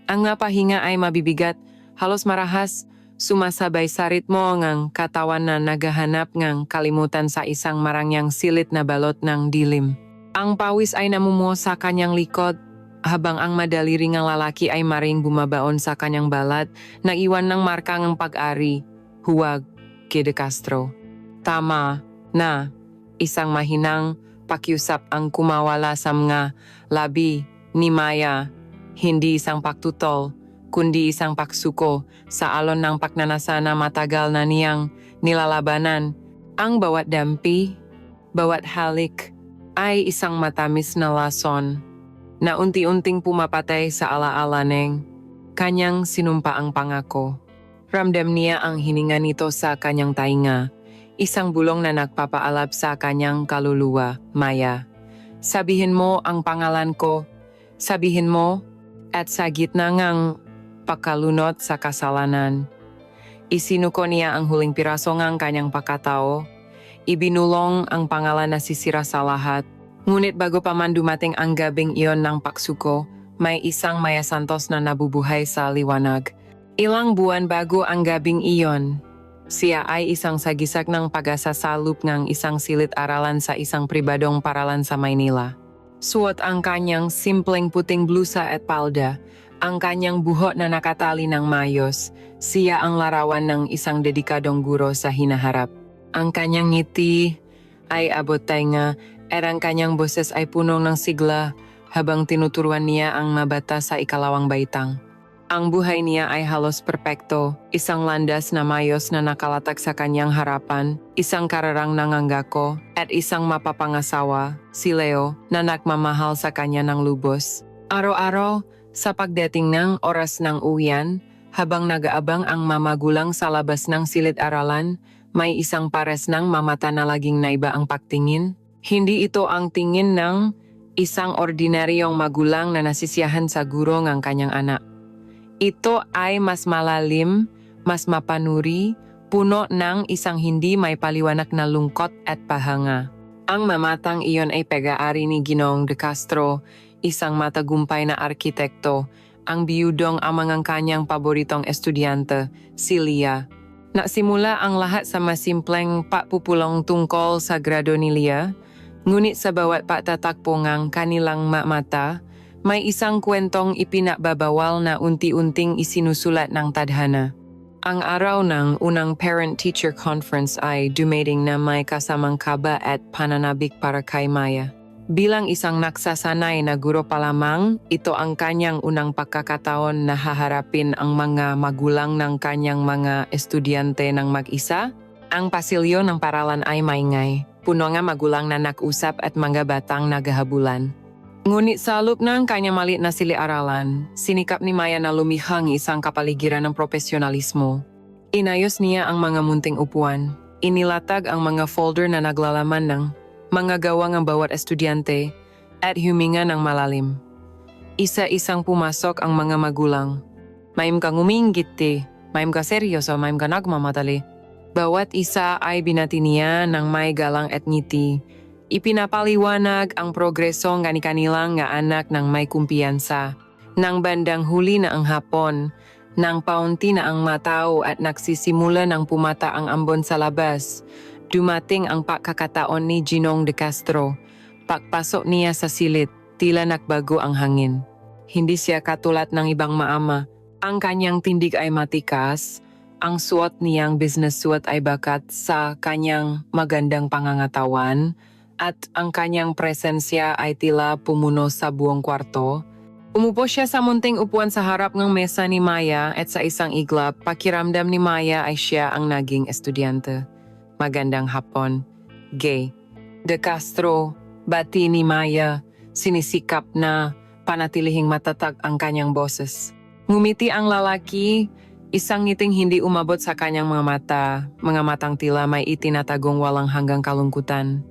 Ang nga pahinga ay mabibigat, halos marahas, sumasabay sa ritmo ngang katawan na naghahanap ngang kalimutan sa isang marangyang silit na balot ng dilim. Ang pawis ay namumuo sa kanyang likod, habang ang madali ringang lalaki ay maring bumabaon sa kanyang balat, naiwan ng marka ng pag-ari, huwag, kay De Castro. Tama na, isang mahinang pakiusap ang kumawala sa mga labi ni Maya, hindi isang paktutol, kundi isang paksuko sa alon ng pagnanasa na matagal na niyang nilalabanan. Ang bawat dampi, bawat halik, ay isang matamis na lason na unti-unting pumapatay sa alaala ng kanyang sinumpaang pangako. Ramdam niya ang hininga nito sa kanyang tainga, isang bulong na nagpapaalab sa kanyang kaluluwa. Maya, sabihin mo ang pangalan ko, sabihin mo, at sa gitna ngang pakalunot sa kasalanan. Isinuko niya ang huling piraso ngang kanyang pakatao, ibinulong ang pangalan na sisira sa lahat. Ngunit bago pa man dumating ang gabing iyon ng paksuko, may isang Maya Santos na nabubuhay sa liwanag. Ilang buwan bago ang gabing iyon, siya ay isang sagisag ng pag-asasalup ng isang silid-aralan sa isang pribadong paralan sa Maynila. Suot ang kanyang simpleng puting blusa at palda, ang kanyang buhok na nakatali ng mayos, siya ang larawan ng isang dedikadong guro sa hinaharap. Ang kanyang ngiti ay abot tainga at ang kanyang boses ay punong ng sigla habang tinuturuan niya ang mabata sa ikalawang baitang. Ang buhay niya ay halos perpekto, isang landas na mayos na nakalatag sa kanyang harapan, isang kararang nanganggako, at isang mapapangasawa, si Leo, na nagmamahal sa kanya ng lubos. Araw-araw, sa pagdating ng oras ng uwian, habang nag-aabang ang mamagulang sa labas ng silid-aralan, may isang pares ng mamata na laging naiba ang pagtingin. Hindi ito ang tingin ng isang ordinaryong magulang na nasisiyahan sa guro ng kanyang anak. Ito ay mas malalim, mas mapanuri, puno ng isang hindi may paliwanag na lungkot at pahanga. Ang mamatang iyon ay pag-aari ni Ginoong De Castro, isang matagumpay na arkitekto, ang biyudong amang ang kanyang paboritong estudyante, si Lia. Nasimula ang lahat sa masimpleng papupulong tungkol sa grado ni Lia, ngunit sa bawat patatakpo ng kanilang mata, may isang kwentong ipinababawal na unti-unting isinusulat ng tadhana. Ang araw ng unang parent-teacher conference ay dumating na may kasamang kaba at pananabik para kay Maya. Bilang isang naksasanay na guro pa lamang, ito ang kanyang unang pagkakataon na haharapin ang mga magulang ng kanyang mga estudyante ng mag-isa. Ang pasilyo ng paralan ay maingay, puno nga magulang na nag-usap at mga batang naghahabulan. Ngunit sa loob ng kanyang maliit na silid-aralan, sinikap ni Maya na lumihang isang kapaligiran ng profesionalismo. Inayos niya ang mga munting upuan, inilatag ang mga folder na naglalaman ng mga gawa ng bawat estudyante, at huminga ng malalim. Isa-isang pumasok ang mga magulang. Maim kang uminggit maim ka seryoso, maim ka nagmamadali. Bawat isa ay binati niya ng may galang at ngiti. Ipinapaliwanag ang progreso ng kanilang nga anak ng may kumpiyansa. Nang bandang huli na ang hapon, nang paunti na ang matao at nagsisimula ng pumata ang ambon sa labas, dumating ang pagkakataon ni Ginoong De Castro. Pagpasok niya sa silid, tila nagbago ang hangin. Hindi siya katulad ng ibang maama. Ang kanyang tindig ay matikas, ang suot niyang business suit ay bakat sa kanyang magandang pangangatawan, at ang kanyang presensya ay tila pumuno sa buong kwarto. Umupo siya sa munting upuan sa harap ng mesa ni Maya at sa isang iglap, pakiramdam ni Maya ay siya ang naging estudyante. Magandang hapon. Gay. De Castro, bati ni Maya, sinisikap na panatilihing matatag ang kanyang boses. Ngumiti ang lalaki, isang ngiting hindi umabot sa kanyang mga matang tila may itinatagong walang hanggang kalungkutan.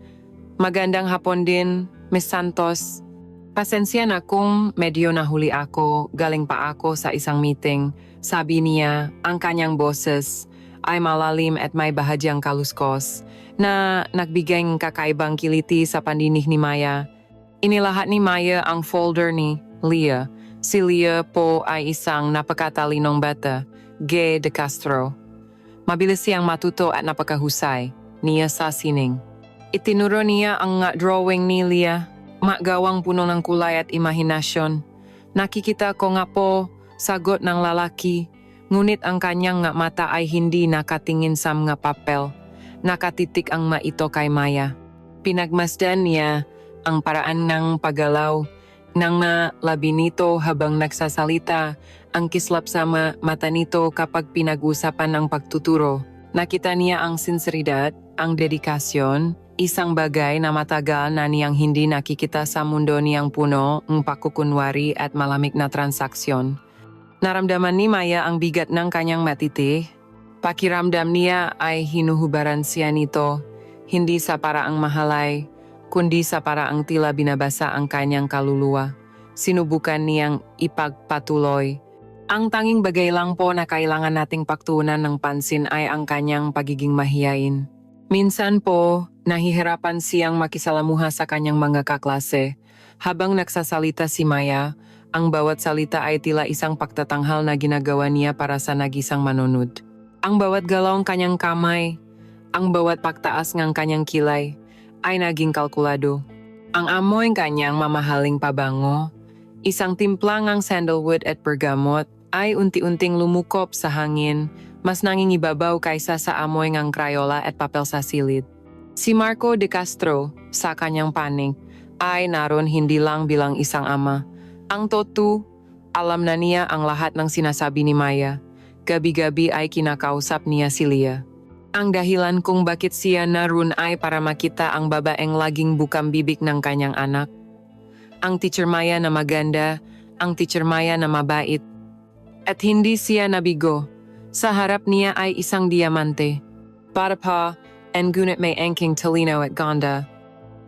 Magandang hapon din, Miss Santos. Pasensya na kung medyo nahuli ako, galing pa ako sa isang meeting. Sabi niya, ang kanyang boses ay malalim at may bahagyang kaluskos na nagbigay ng kakaibang kiliti sa pandinig ni Maya. Inilahat ni Maya ang folder ni Lia Si Leah po ay isang napakatalinong bata, G. De Castro. Mabilis siyang matuto at napakahusay, niya sa sining. Itinuro niya ang drawing ni Leah, magawang puno ng kulay at imahinasyon. Nakikita ko nga po, sagot ng lalaki, ngunit ang kanyang mata ay hindi nakatingin sa mga papel. Nakatitik ang maito kay Maya. Pinagmasdan niya ang paraan ng paggalaw ng labi nito habang nagsasalita, ang kislap sa mata nito kapag pinag-usapan ang pagtuturo. Nakita niya ang sinseridad, ang dedikasyon, isang bagay na matagal na niyang hindi nakikita sa mundo niyang puno ng pakukunwari at malamig na transaksyon. Naramdaman ni Maya ang bigat ng kanyang matiti. Pakiramdam niya ay hinuhubaran siya nito, hindi sa paraang mahalay, kundi sa paraang tila binabasa ang kanyang kaluluwa. Sinubukan niyang ipagpatuloy. Ang tanging bagay lang po na kailangan nating pagtuunan ng pansin ay ang kanyang pagiging mahiyain. Minsan po, nahihirapan siyang makisalamuha sa kanyang mga kaklase. Habang nagsasalita si Maya, ang bawat salita ay tila isang pagtatanghal na ginagawa niya para sa nag-isang manonood. Ang bawat galaw ng kanyang kamay, ang bawat pagtaas ng kanyang kilay, ay naging kalkulado. Ang amoy ng kanyang mamahaling pabango, isang timplang ng sandalwood at bergamot, ay unti-unting lumukop sa hangin, mas nangingibabaw kaysa sa amoy ng Crayola at papel sa silid. Si Marco de Castro, sa kanyang panig, ay naroon hindi lang bilang isang ama. Ang totoo, alam na niya ang lahat ng sinasabi ni Maya. Gabi-gabi ay kinakausap niya si Leah. Ang dahilan kung bakit siya naroon ay para makita ang babaeng laging bukang bibig ng kanyang anak. Ang Teacher Maya na maganda, ang Teacher Maya na mabait. At hindi siya nabigo. Sa harap niya ay isang diamante. Para pa, and gunit may angking talino at ganda.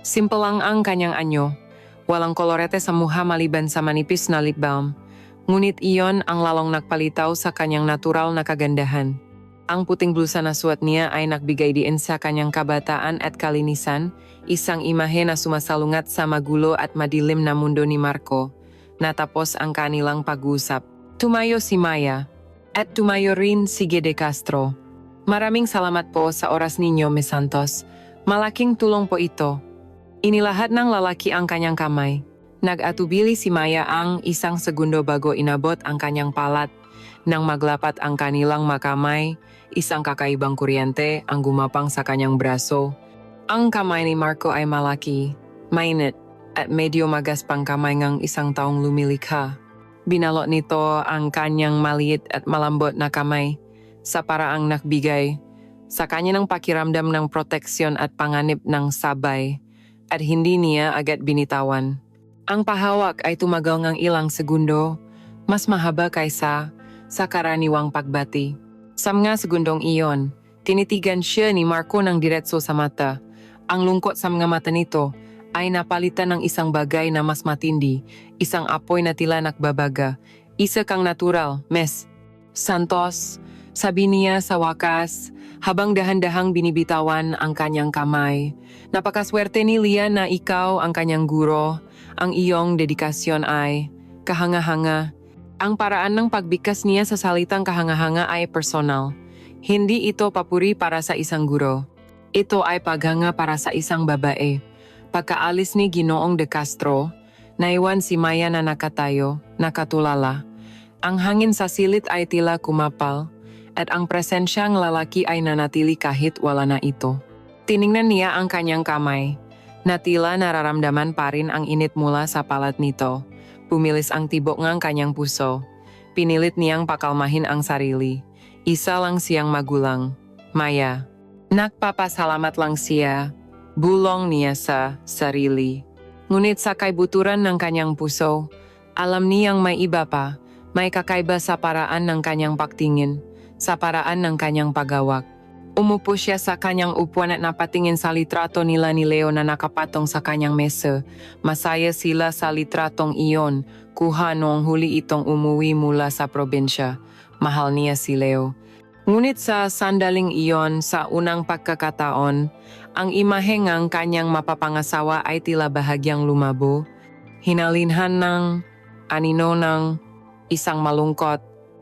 Simple lang ang kanyang anyo. Walang kolorete sa mukha maliban sa manipis na lip balm. Ngunit iyon ang lalong nagpalitaw sa kanyang natural na kagandahan. Ang puting blusa na suot niya ay nagbigay diin sa kanyang kabataan at kalinisan, isang imahe na sumasalungat sa magulo at madilim na mundo ni Marco. Natapos ang kanilang pag-usap. Tumayo si Maya, at tumayo rin si G. De Castro. Maraming salamat po sa oras ninyo, Miss Santos. Malaking tulong po ito. Inilahat ng lalaki ang kanyang kamay. Nag-atubili si Maya ang isang segundo bago inabot ang kanyang palat. Nang maglapat ang kanilang makamay, isang kakaibang kuryente ang gumapang sa kanyang braso. Ang kamay ni Marco ay malaki, mainit, at medyo magaspang kamay ng isang taong lumilikha. Binalot nito ang kanyang maliit at malambot na kamay sa paraang nagbigay sa kanya ng pakiramdam ng proteksyon at panganib ng sabay at hindi niya agad binitawan. Ang pahawak ay tumagal ng ilang segundo, mas mahaba kaysa sa karaniwang pagbati. Sa mga segundong iyon, tinitigan siya ni Marco ng diretso sa mata. Ang lungkot sa mga mata nito ay napalitan ng isang bagay na mas matindi, isang apoy na tila nakbabaga. Isa kang natural, Miss Santos, sabi niya sa wakas, habang dahan-dahang binibitawan ang kanyang kamay. Napakaswerte ni Leah na ikaw ang kanyang guro, ang iyong dedikasyon ay kahanga-hanga. Ang paraan ng pagbigkas niya sa salitang kahanga-hanga ay personal. Hindi ito papuri para sa isang guro. Ito ay paghanga para sa isang babae. Pagkaalis ni Ginoong De Castro, naiwan si Maya na nakatayo, nakatulala. Ang hangin sa silid ay tila kumapal, at ang presensyang lalaki ay nanatili kahit wala na ito. Tiningnan niya ang kanyang kamay, na tila nararamdaman pa rin ang init mula sa palat nito. Pumilis ang tibok ng kanyang puso. Pinilit niyang pakalmahin ang sarili. Isa lang siyang magulang, Maya. Nagpapasalamat lang siya. Bulong niya sa sarili. Ngunit sa kaibuturan ng kanyang puso, alam niyang may iba pa, may kakaiba sa paraan ng kanyang pagtingin, sa paraan ng kanyang paghawak. Umupo siya sa kanyang upuan at napatingin sa litrato nila ni Leo na nakapatong sa kanyang mesa. Masaya sila sa litratong iyon, kuha noong huli itong umuwi mula sa probinsya. Mahal niya si Leo. Ngunit sa sandaling iyon, sa unang pagkakataon, ang imahe ng kanyang mapapangasawa ay tila bahagyang lumabo. Hinalinhan ng anino ng isang malungkot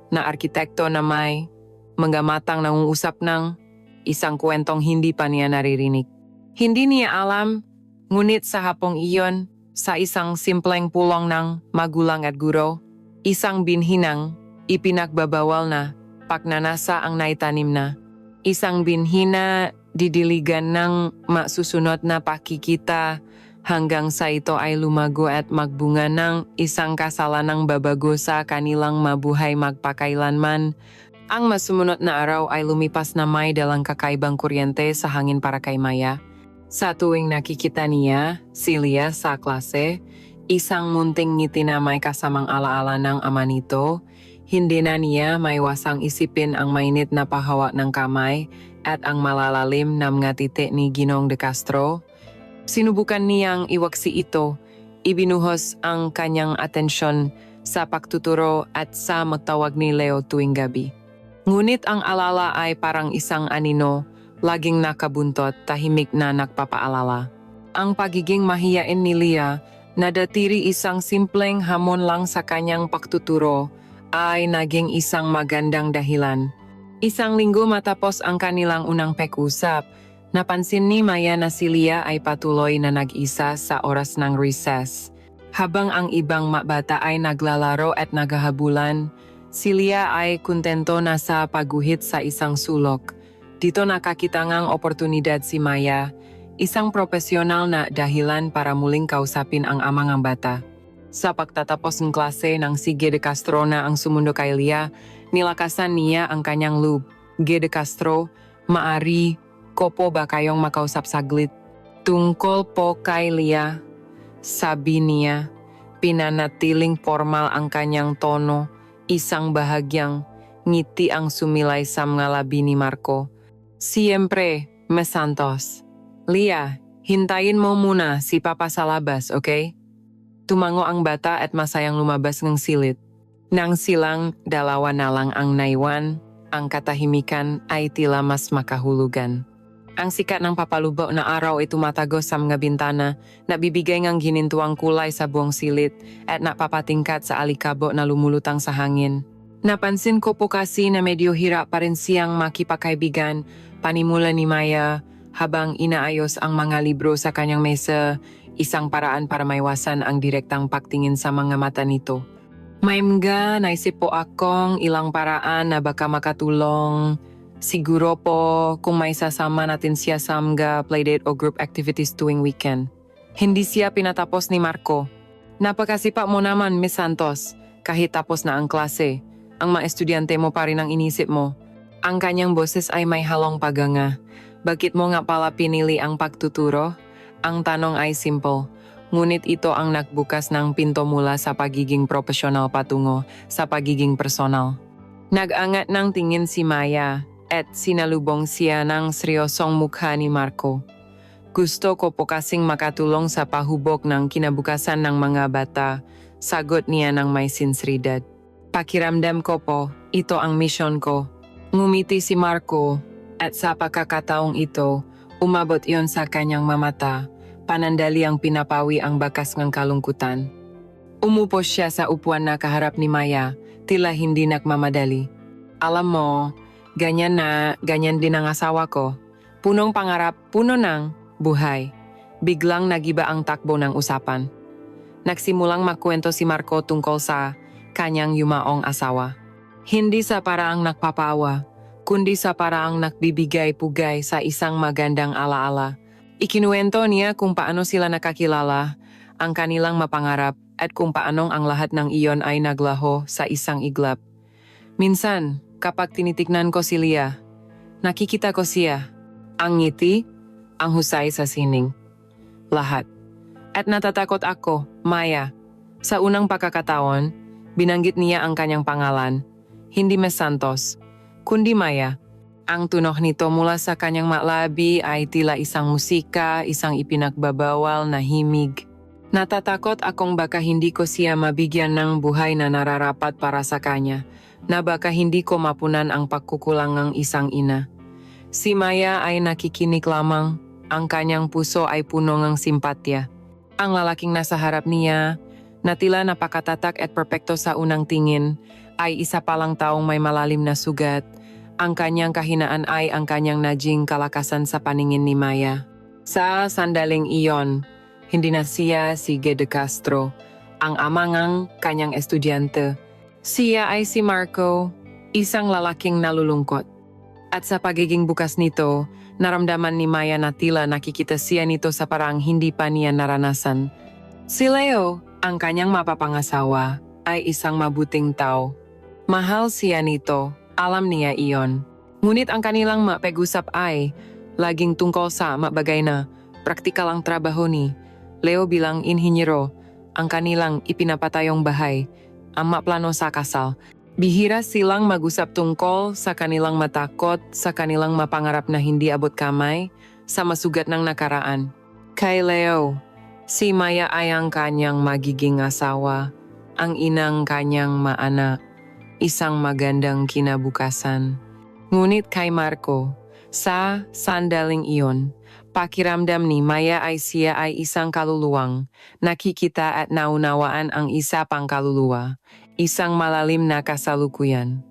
na arkitekto na may manggamatang nangungusap ng isang kwentong hindi pa niya naririnig. Hindi niya alam, ngunit sa hapong iyon, sa isang simpleng pulong ng magulang at guro, isang binhinang ipinagbabawal na pagnanasa ang naitanim na. Isang binhina didiligan ng masusunod na pakikita hanggang sa ito ay lumago at magbunga ng isang kasalanang babago sa kanilang mabuhay magpakailanman. Ang masumunod na araw ay lumipas na may dalang kakaibang kuryente sa hangin para kay Maya. Sa tuwing nakikita niya si Lia sa klase, isang munting ngiti na may kasamang alaala ng ama nito. Hindi na niya maiwasang isipin ang mainit na pahawa ng kamay at ang malalalim na mga titik ni Ginong de Castro. Sinubukan niyang iwaksi ito, ibinuhos ang kanyang atensyon sa pagtuturo at sa magtawag ni Leo tuwing gabi. Ngunit ang alala ay parang isang anino, laging nakabuntot, tahimik na nagpapaalala. Ang pagiging mahiyain ni Lia, na datiri isang simpleng hamon lang sa kanyang pagtuturo, ay naging isang magandang dahilan. Isang linggo matapos ang kanilang unang pag-usap, napansin ni Maya na si Lia ay patuloy na nag-isa sa oras ng recess. Habang ang ibang bata ay naglalaro at naghahabulan, si Lia ay kontento na sa pagguhit sa isang sulok. Dito nakakita ngang oportunidad si Maya, isang profesional na dahilan para muling kausapin ang amang ang bata. Sa pagtatapos ng klase ng si G. de Castro na ang sumundo kay Lia, nilakasan niya ang kanyang loob. G. de Castro, maari ko po ba kayong makausap saglit? Tungkol po kay Lia, sabi niya, pinanatiling formal ang kanyang tono, isang bahagyang ngiti ang sumilay sa mga labi ni Marco. Siyempre, Miss Santos. Lia, hintayin mo muna si Papa sa labas, okay? Tumango ang bata at masayang lumabas ng silid. Nang silang dalawa na lang ang naiwan, ang katahimikan ay tila mas makahulugan. Ang sikat ng papalubo na araw ay tumatagos sa mga bintana, nabibigay ngang ginintuang kulay sa buong silid at napapatingkat sa alikabo na lumulutang sa hangin. Napansin ko po kasi na medyo hirap pa rin siyang makipagkaibigan, panimula ni Maya, habang inaayos ang mga libro sa kanyang mesa, isang paraan para maiwasan ang direktang pagtingin sa mga mata nito. May mga naisip po akong ilang paraan na baka makatulong. Siguro po kung may sasama natin siya sa mga playdate o group activities tuwing weekend. Hindi siya pinatapos ni Marco. Napakasipa mo naman, Miss Santos. Kahit tapos na ang klase, ang mga estudyante mo pa rin ang inisip mo. Ang kanyang boses ay may halong paganga. Bakit mo nga pala pinili ang pagtuturo? Ang tanong ay simple, ngunit ito ang nagbukas ng pinto mula sa pagiging profesional patungo sa pagiging personal. Nag-angat ng tingin si Maya at sinalubong siya ng seryosong mukha ni Marco. Gusto ko po kasing makatulong sa pahubog ng kinabukasan ng mga bata, sagot niya ng may sinseridad. Pakiramdam ko po, ito ang misyon ko. Ngumiti si Marco at sa pagkakataong ito, umabot iyon sa kanyang mamata, panandali ang pinapawi ang bakas ng kalungkutan. Umupo siya sa upuan na kaharap ni Maya, tila hindi nagmamadali. Alam mo, ganyan din ang asawa ko. Punong pangarap, puno ng buhay. Biglang nagiba ang takbo ng usapan. Nagsimulang magkwento si Marco tungkol sa kanyang yumaong asawa. Hindi sa paraang nagpapawa, kundi sa paraang nagbibigay pugay sa isang magandang alaala. Ikinuwento niya kung paano sila nakakilala, ang kanilang mapangarap, at kung paanong ang lahat ng iyon ay naglaho sa isang iglap. Minsan, kapag tinitignan ko si Lia, nakikita ko siya, ang ngiti, ang husay sa sining. Lahat. At natatakot ako, Maya. Sa unang pagkakataon, binanggit niya ang kanyang pangalan, hindi Miss Santos, kundi Maya. Ang tunog nito mula sa kanyang malabi ay tila isang musika, isang ipinagbabawal na himig. Natatakot akong baka hindi ko siya mabigyan ng buhay na nararapat para sa kanya, na baka hindi ko mapunan ang pagkukulang ng isang ina. Si Maya ay nakikinig lamang, ang kanyang puso ay puno ng simpatya. Ang lalaking nasa harap niya, na tila napakatatak at perpekto sa unang tingin, ay isa palang taong may malalim na sugat. Ang kanyang kahinaan ay ang kanyang naging kalakasan sa paningin ni Maya. Sa sandaling iyon, hindi na siya si De Castro, ang amangang kanyang estudyante. Siya ay si Marco, isang lalaking nalulungkot. At sa pagiging bukas nito, naramdaman ni Maya na tila nakikita siya nito sa parang hindi pa niya naranasan. Si Leo, ang kanyang mapapangasawa, ay isang mabuting tao. Mahal siya nito, alam niya iyon. Ngunit ang kanilang mapag-usap ay laging tungkol sa mabagay na praktikal ang trabaho ni Leo bilang inhinyero, ang kanilang ipinapatayong bahay, ang maplano sa kasal. Bihira silang mag-usap tungkol sa kanilang matakot, sa kanilang mapangarap na hindi abot kamay, sa masugat ng nakaraan. Kay Leo, si Maya ay ang kanyang magiging asawa, ang inang kanyang maanak, isang magandang kinabukasan. Ngunit kay Marco, sa sandaling iyon, pakiramdam ni Maya ay siya ay isang kaluluwang, nakikita at naunawaan ang isa pang kaluluwa, isang malalim na kasalukuyan.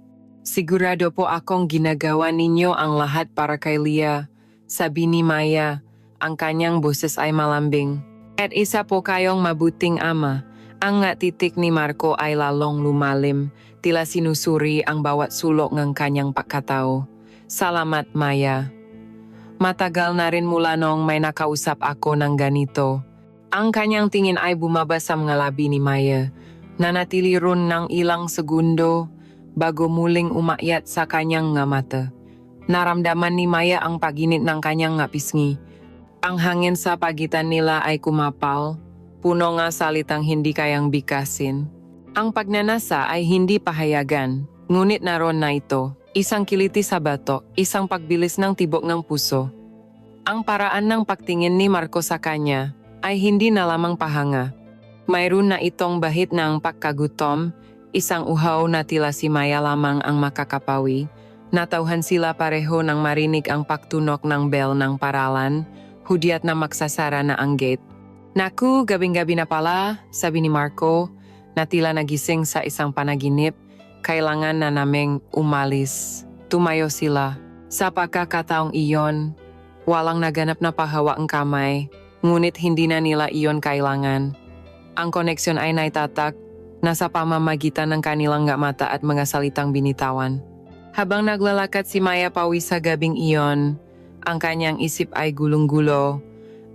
Sigurado po akong ginagawa ninyo ang lahat para kay Lia, sabi ni Maya, ang kanyang boses ay malambing. At isa po kayong mabuting ama. Ang titik ni Marco ay lalong lumalim, tila sinusuri ang bawat sulok ng kanyang pagkatao. Salamat Maya. Matagal na rin mula noong may nakausap ako ng ganito. Ang kanyang tingin ay bumaba sa mga labi ni Maya. Nanatili ron ng ilang segundo bago muling umakyat sa kanyang mata. Naramdaman ni Maya ang paginit ng kanyang pisngi. Ang hangin sa pagitan nila ay kumapal, puno nga salitang hindi kayang bikasin. Ang pagnanasa ay hindi pahayagan, ngunit naroon na ito. Isang kiliti sa bato, isang pagbilis ng tibok ng puso. Ang paraan ng pagtingin ni Marco sa kanya ay hindi na lamang pahanga. Mayroon na itong bahit ng pagkagutom, isang uhaw na tila si Maya lamang ang makakapawi. Natauhan sila pareho nang marinig ang pagtunok ng bell ng paralan, hudyat na magsasara na ang gate. Naku, gabing-gabi na pala, sabi ni Marco, na tila nagising sa isang panaginip. Kailangan na naming umalis. Tumayo sila. Sa pagkakataong iyon, walang naganap na pahawa ang kamay, ngunit hindi na nila iyon kailangan. Ang koneksyon ay naitatak, nasa pamamagitan ng kanilang mata at mga salitang binitawan. Habang naglalakad si Maya pawi sa gabing iyon, ang kanyang isip ay gulong-gulo.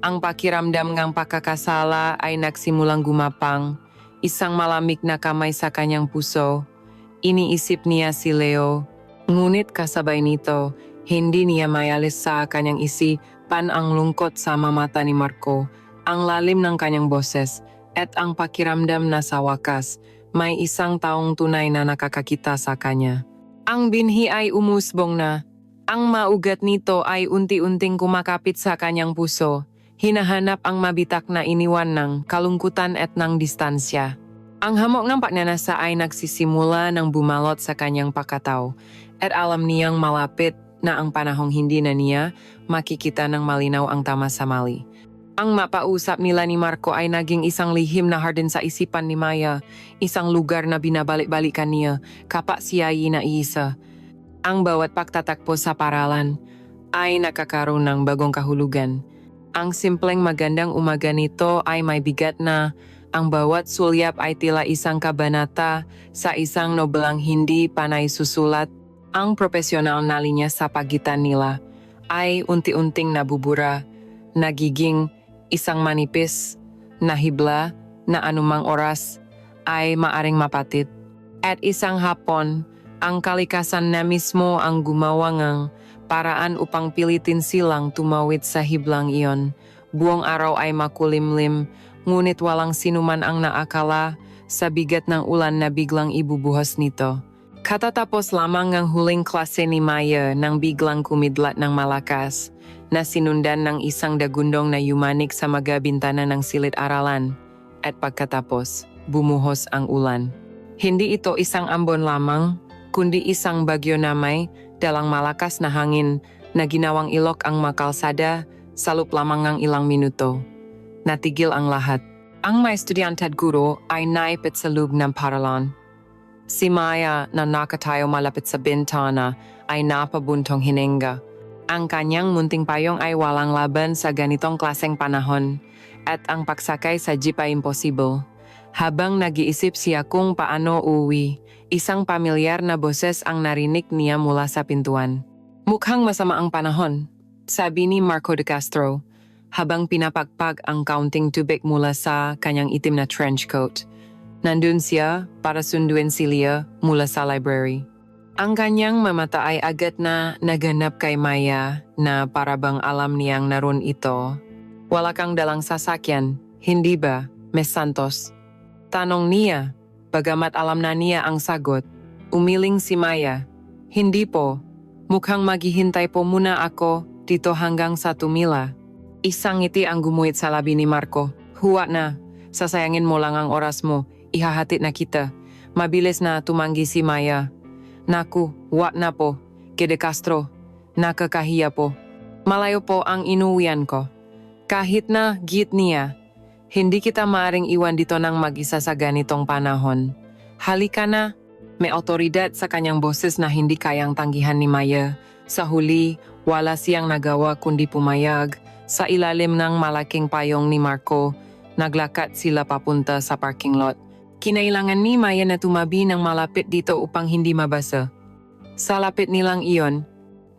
Ang pakiramdam ng pagkakasala ay nagsimulang gumapang, isang malamig na kamay sa kanyang puso. Iniisip niya si Leo, ngunit kasabay nito, hindi niya mayalis sa kanyang isipan ang lungkot sa mata ni Marco, ang lalim ng kanyang boses, at ang pakiramdam na sa wakas, may isang taong tunay na nakakakita sa kanya. Ang binhi ay umusbong na. Ang maugat nito ay unti-unting kumakapit sa kanyang puso, hinahanap ang mabitak na iniwan ng kalungkutan at ng distansya. Ang hamok ng pagnanasa ay nagsisimula ng bumalot sa kanyang pagkatao, at alam niyang malapit na ang panahong hindi na niya makikita ng malinaw ang tama sa mali. Ang mapausap nila ni Marco ay naging isang lihim na hardin sa isipan ni Maya, isang lugar na binabalik-balikan niya, kapag siya ay naiisa. Ang bawat pagtatakpo sa paralan ay nakakaroon ng bagong kahulugan. Ang simpleng magandang umaga nito ay may bigat na, ang bawat sulyap ay tila isang kabanata sa isang nobelang hindi panay susulat. Ang profesional na linya sa pagitan nila ay unti-unting nabubura, nagiging isang manipis na hibla na anumang oras ay maaring mapatid. At isang hapon, ang kalikasan na mismo ang gumawa ng paraan upang pilitin silang tumawid sa hiblang iyon. Buong araw ay makulimlim, ngunit walang sinuman ang naakala sa bigat ng ulan na biglang ibubuhos nito. Katatapos lamang ang huling klase ni Maya nang biglang kumidlat ng malakas, na sinundan ng isang dagundong na yumanik sa mga bintana ng silid-aralan. At pagkatapos, bumuhos ang ulan. Hindi ito isang ambon lamang, kundi isang bagyo na may dalang malakas na hangin na ginawang ilok ang makalsada sa loob lamang ng ilang minuto. Natigil ang lahat. Ang mga estudyante at guro ay naipit sa loob ng paralan. Si Maya na nakatayo malapit sa bintana ay napabuntong hininga. Ang kanyang munting payong ay walang laban sa ganitong klaseng panahon at ang pagsakay sa jeep ay imposible. Habang nag-iisip siya kung paano uwi, isang pamilyar na boses ang narinig niya mula sa pintuan. Mukhang masama ang panahon, sabi ni Marco de Castro, habang pinapagpag ang kaunting tubig mula sa kanyang itim na trench coat. Nandun siya para sunduin si Leah mula sa library. Ang kanyang mamata ay agad na naganap kay Maya na parabang alam niyang naroon ito. Wala kang dalang sasakyan, hindi ba, Miss Santos? Tanong niya, bagamat alam na niya ang sagot. Umiling si Maya. Hindi po, mukhang maghihintay po muna ako dito hanggang sa tumila. Isang ngiti ang gumuhit sa labi ni Marco. Huwag na, sasayangin mo lang ang oras mo, ihahatid na kita. Mabilis na tumanggi si Maya. Naku, huwag na po, De Castro, nakakahiya po. Malayo po ang inuwian ko. Kahit na git niya, hindi kita maaring iwan dito ng mag-isa sa ganitong panahon. Halika na, may otoridad sa kanyang boses na hindi kayang tanggihan ni Maya. Sa huli, wala siyang nagawa kundi pumayag. Sa ilalim ng malaking payong ni Marco, naglakad sila papunta sa parking lot. Kinailangan ni Maya na tumabi ng malapit dito upang hindi mabasa. Sa lapit nilang iyon,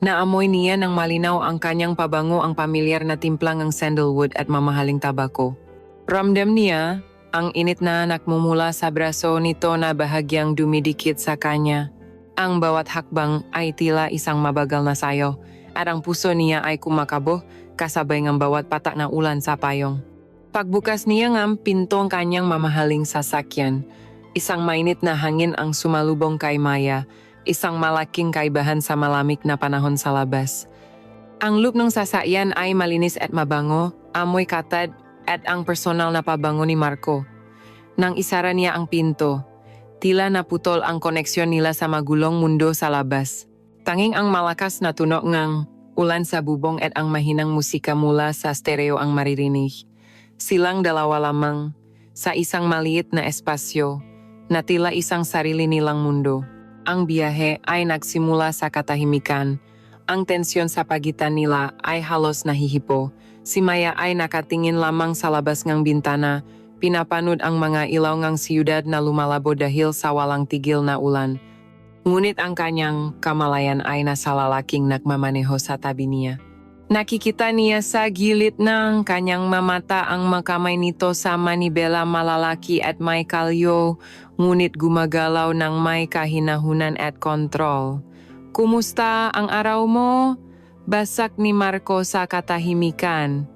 naamoy niya ng malinaw ang kanyang pabango ang pamilyar na timplang ng sandalwood at mamahaling tabako. Ramdam niya ang init na nakmumula sa braso nito na bahagyang dumidikit sa kanya. Ang bawat hakbang ay tila isang mabagal na sayo at ang puso niya ay kumakabo kasabay ng bawat patak na ulan sa payong. Pagbukas niya ng pintong kanyang mamahaling sasakyan, isang mainit na hangin ang sumalubong kay Maya, isang malaking kaibahan sa malamig na panahon sa labas. Ang loob ng sasakyan ay malinis at mabango, amoy katad at ang personal na pabango ni Marco. Nang isara niya ang pinto, tila naputol ang koneksyon nila sa magulong mundo sa labas. Tanging ang malakas na tunog ng ulan sa bubong at ang mahinang musika mula sa stereo ang maririnig. Silang dalawa lamang sa isang maliit na espasyo na tila isang sarili nilang mundo. Ang biyahe ay nagsimula sa katahimikan. Ang tensyon sa pagitan nila ay halos nahihipo. Si Maya ay nakatingin lamang sa labas ng bintana, pinapanood ang mga ilaw ng siyudad na lumalabo dahil sa walang tigil na ulan. Ngunit ang kanyang kamalayan ay nasa lalaking nagmamaneho sa tabi niya. Nakikita niya sa gilid ng kanyang mamata ang makamay nito sa manibela malalaki at may kalyo, ngunit gumagalaw ng may kahinahunan at kontrol. Kumusta ang araw mo? Basak ni Marco sa katahimikan.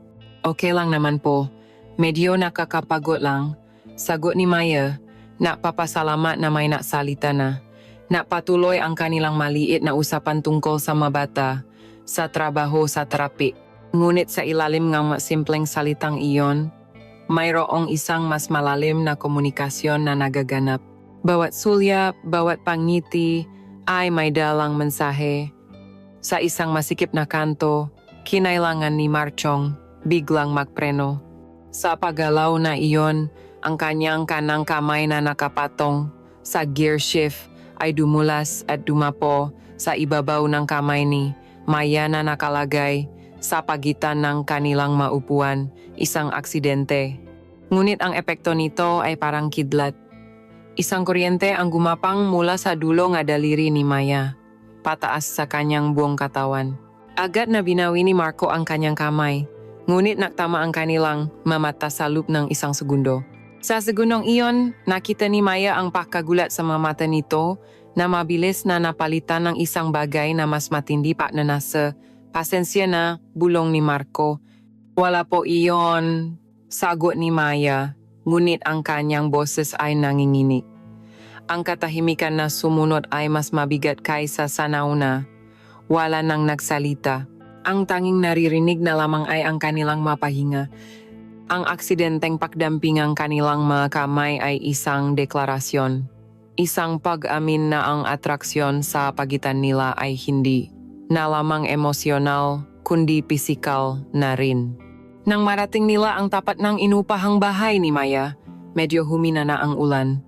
Okay lang naman po. Medyo nakakapagod lang. Sagot ni Maya, napapasalamat na may naksalita na. Napatuloy ang kanilang maliit na usapan tungkol sa mabata, sa trabaho sa terapi. Ngunit sa ilalim ng simpleng salitang iyon, mayroong isang mas malalim na komunikasyon na nagaganap. Bawat sulyap, bawat pangiti ay may dalang mensahe. Sa isang masikip na kanto, kinailangan ni Marchong biglang magpreno. Sa paggalaw na iyon, ang kanyang kanang kamay na nakapatong sa gear shift ay dumulas at dumapo sa ibabaw ng kamay ni Maya na nakalagay sa pagitan ng kanilang maupuan, isang aksidente. Ngunit ang epekto nito ay parang kidlat. Isang kuryente ang gumapang mula sa dulo ng daliri ni Maya, pataas sa kanyang buong katawan. Agad na binawi ni Marco ang kanyang kamay, ngunit naktama ang kanilang mamata sa loob ng isang segundo. Sa segundong iyon, nakita ni Maya ang pagkagulat sa mga mata nito na mabilis na napalitan ng isang bagay na mas matindi pa na nasa pasensya na bulong ni Marco. Wala po iyon, sagot ni Maya, ngunit ang kanyang boses ay nanginginig. Ang katahimikan na sumunod ay mas mabigat kaysa sa nauna. Wala nang nagsalita. Ang tanging naririnig na lamang ay ang kanilang mapahinga. Ang aksidenteng pagdampingang kanilang mga kamay ay isang deklarasyon. Isang pag-amin na ang atraksyon sa pagitan nila ay hindi na lamang emosyonal, kundi pisikal na rin. Nang marating nila ang tapat ng inupahang bahay ni Maya, medyo humina na ang ulan.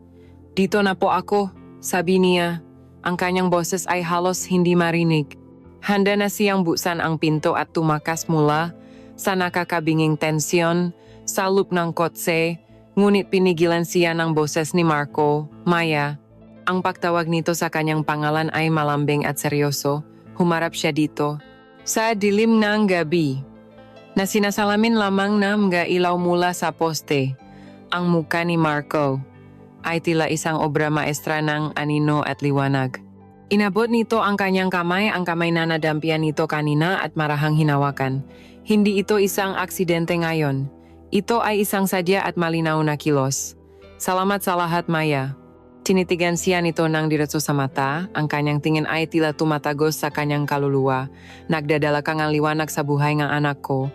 Dito na po ako, sabi niya. Ang kanyang boses ay halos hindi marinig. Handa na siyang buksan ang pinto at tumakas mula sa nakakabinging tensyon sa loop ng kotse, ngunit pinigilan siya ng boses ni Marco, Maya. Ang pagtawag nito sa kanyang pangalan ay malambing at seryoso. Humarap siya dito. Sa dilim ng gabi, na sinasalamin lamang na mga ilaw mula sa poste, ang muka ni Marco ay tila isang obra maestra ng anino at liwanag. Inabot nito ang kanyang ang kamay na nadampian nito kanina at marahang hinawakan. Hindi ito isang aksidente ngayon. Ito ay isang sadya at malinaw na kilos. Salamat sa lahat, Maya. Tinitigan siya nito ng diretso sa mata, ang kanyang tingin ay tila tumatagos sa kanyang kaluluwa. Nagdadala kang ang liwanag sa buhay ng anak ko.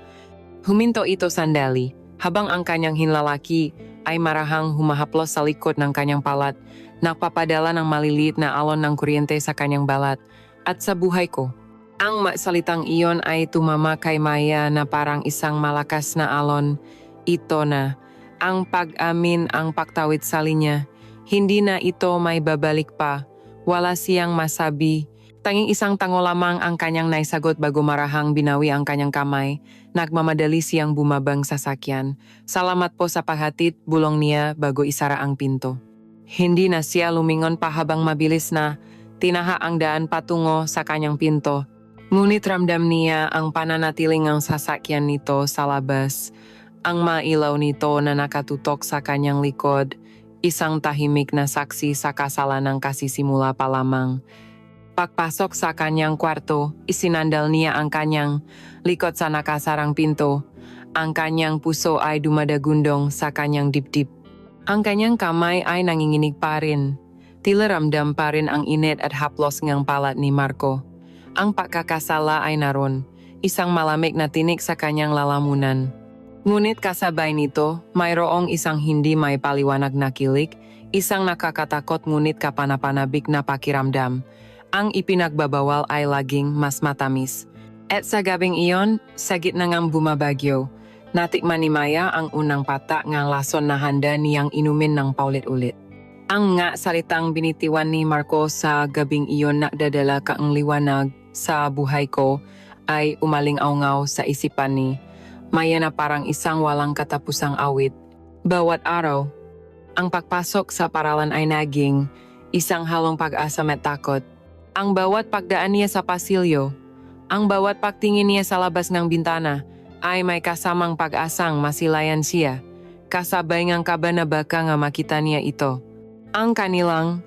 Huminto ito sandali, habang ang kanyang hinlalaki ay marahang humahaplos sa likod ng kanyang palat, nagpapadala ng maliliit na alon ng kuryente sa kanyang balat. At sa buhay ko, ang salitang iyon ay tumama kay Maya na parang isang malakas na alon. Ito na, ang pag-amin ang pagtawid sa linya. Hindi na ito may babalik pa. Wala siyang masabi. Tanging isang tango lamang ang kanyang naisagot bago marahang binawi ang kanyang kamay. Nagmamadali siyang bumabang sa sakyan. Salamat po sa paghatid, bulong niya bago isara ang pinto. Hindi na siya lumingon pa habang mabilis na tinaha ang daan patungo sa kanyang pinto. Ngunit ramdam niya ang pananatiling ang sasakyan nito sa labas. Ang mailaw nito na nakatutok sa kanyang likod, isang tahimik na saksi sa kasalanang kasisimula pa lamang. Pagpasok sa kanyang kwarto, isinandal niya ang kanyang likod sa nakasarang pinto. Ang kanyang puso ay dumadagundong sa kanyang dibdib. Ang kanyang kamay ay nanginginig pa rin. Tila ramdam pa rin ang init at haplos ngang palat ni Marco. Ang pagkakasala ay naroon, isang malamig na tinik sa kanyang lalamunan. Ngunit kasabay nito, mayroong isang hindi may paliwanag na kilig, isang nakakatakot ngunit kapanapanabik na pakiramdam. Ang ipinagbabawal ay laging mas matamis. At sa gabing iyon, sa gitna ngang bumabagyo, natikman ni Maya ang unang pata ngang lason na handa niyang inumin ng paulit-ulit. Ang nga salitang binitiwan ni Marco sa gabing iyon na dadala kaang liwanag sa buhay ko ay umaling-aungaw sa isipan ni Maya na parang isang walang katapusang awit. Bawat araw, ang pagpasok sa paralan ay naging isang halong pag-asa at takot. Ang bawat pagdaan niya sa pasilyo, ang bawat pagtingin niya sa labas ng bintana ay may kasamang pag-asang masilayan siya, kasabay ngang kaba na baka nga makita niya ito. Ang kanilang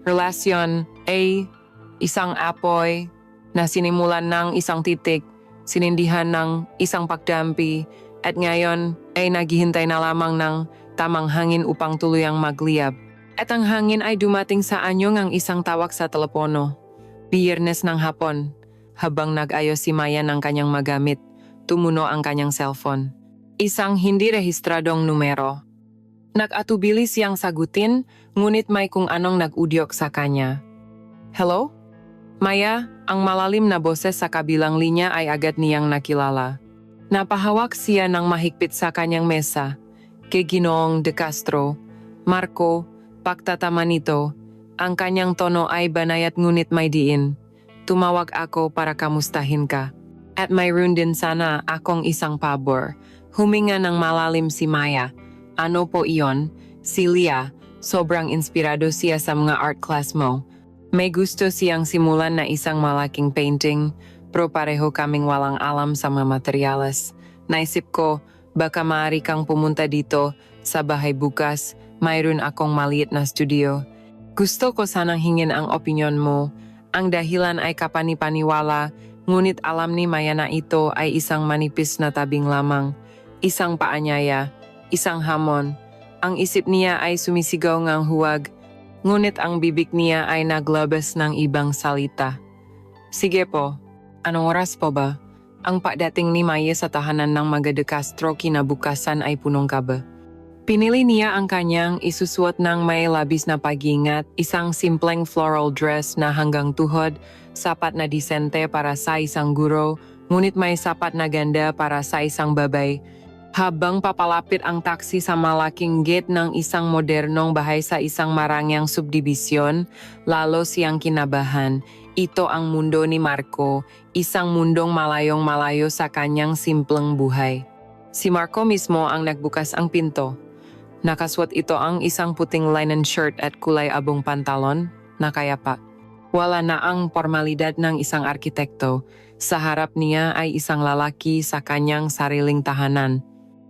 relasyon ay isang apoy na sinimulan ng isang titik, sinindihan ng isang pagdampi, at ngayon ay naghihintay na lamang ng tamang hangin upang tuluyang magliyab. At ang hangin ay dumating sa anyo ng isang tawag sa telepono. Biyernes ng hapon, habang nag-ayos si Maya ng kanyang magamit, tumuno ang kanyang cellphone. Isang hindi rehistradong numero. Nag-atubili siyang sagutin, ngunit may kung anong nag-udyok sa kanya. Hello? Maya, ang malalim na boses sa kabilang linya ay agad niyang nakilala. Napahawak siya ng mahigpit sa kanyang mesa. Kay Ginoong De Castro, Marco, pagtatama nito, ang kanyang tono ay banayat ngunit may diin. Tumawag ako para kamustahin ka. At mayroon din sana akong isang pabor. Huminga ng malalim si Maya. Ano po iyon? Si Leah, sobrang inspirado siya sa mga art class mo. May gusto siyang simulan na isang malaking painting, pero pareho kaming walang alam sa mga materyales. Naisip ko, baka maaari kang pumunta dito sa bahay bukas. Mayroon akong maliit na studio. Gusto ko sanang hingin ang opinyon mo. Ang dahilan ay kapanipaniwala, ngunit alam ni Maya na ito ay isang manipis na tabing lamang. Isang paanyaya, isang hamon. Ang isip niya ay sumisigaw ngang huwag, ngunit ang bibig niya ay naglabas ng ibang salita. Sige po, anong oras po ba? Ang pagdating ni Maya sa tahanan ng mga De Castro kinabukasan ay punong kaba. Pinili niya ang kanyang isusuot ng may labis na pag-ingat, isang simpleng floral dress na hanggang tuhod, sapat na disente para sa isang guro, ngunit may sapat na ganda para sa isang babay. Habang papalapit ang taksi sa malaking gate ng isang modernong bahay sa isang marangyang subdibisyon, lalo siyang kinabahan. Ito ang mundo ni Marco, isang mundong malayong malayo sa kanyang simpleng buhay. Si Marco mismo ang nagbukas ang pinto. Nakasuot ito ang isang puting linen shirt at kulay abong pantalon, nakayapa. Wala na ang formalidad ng isang arkitekto. Sa harap niya ay isang lalaki sa kanyang sariling tahanan.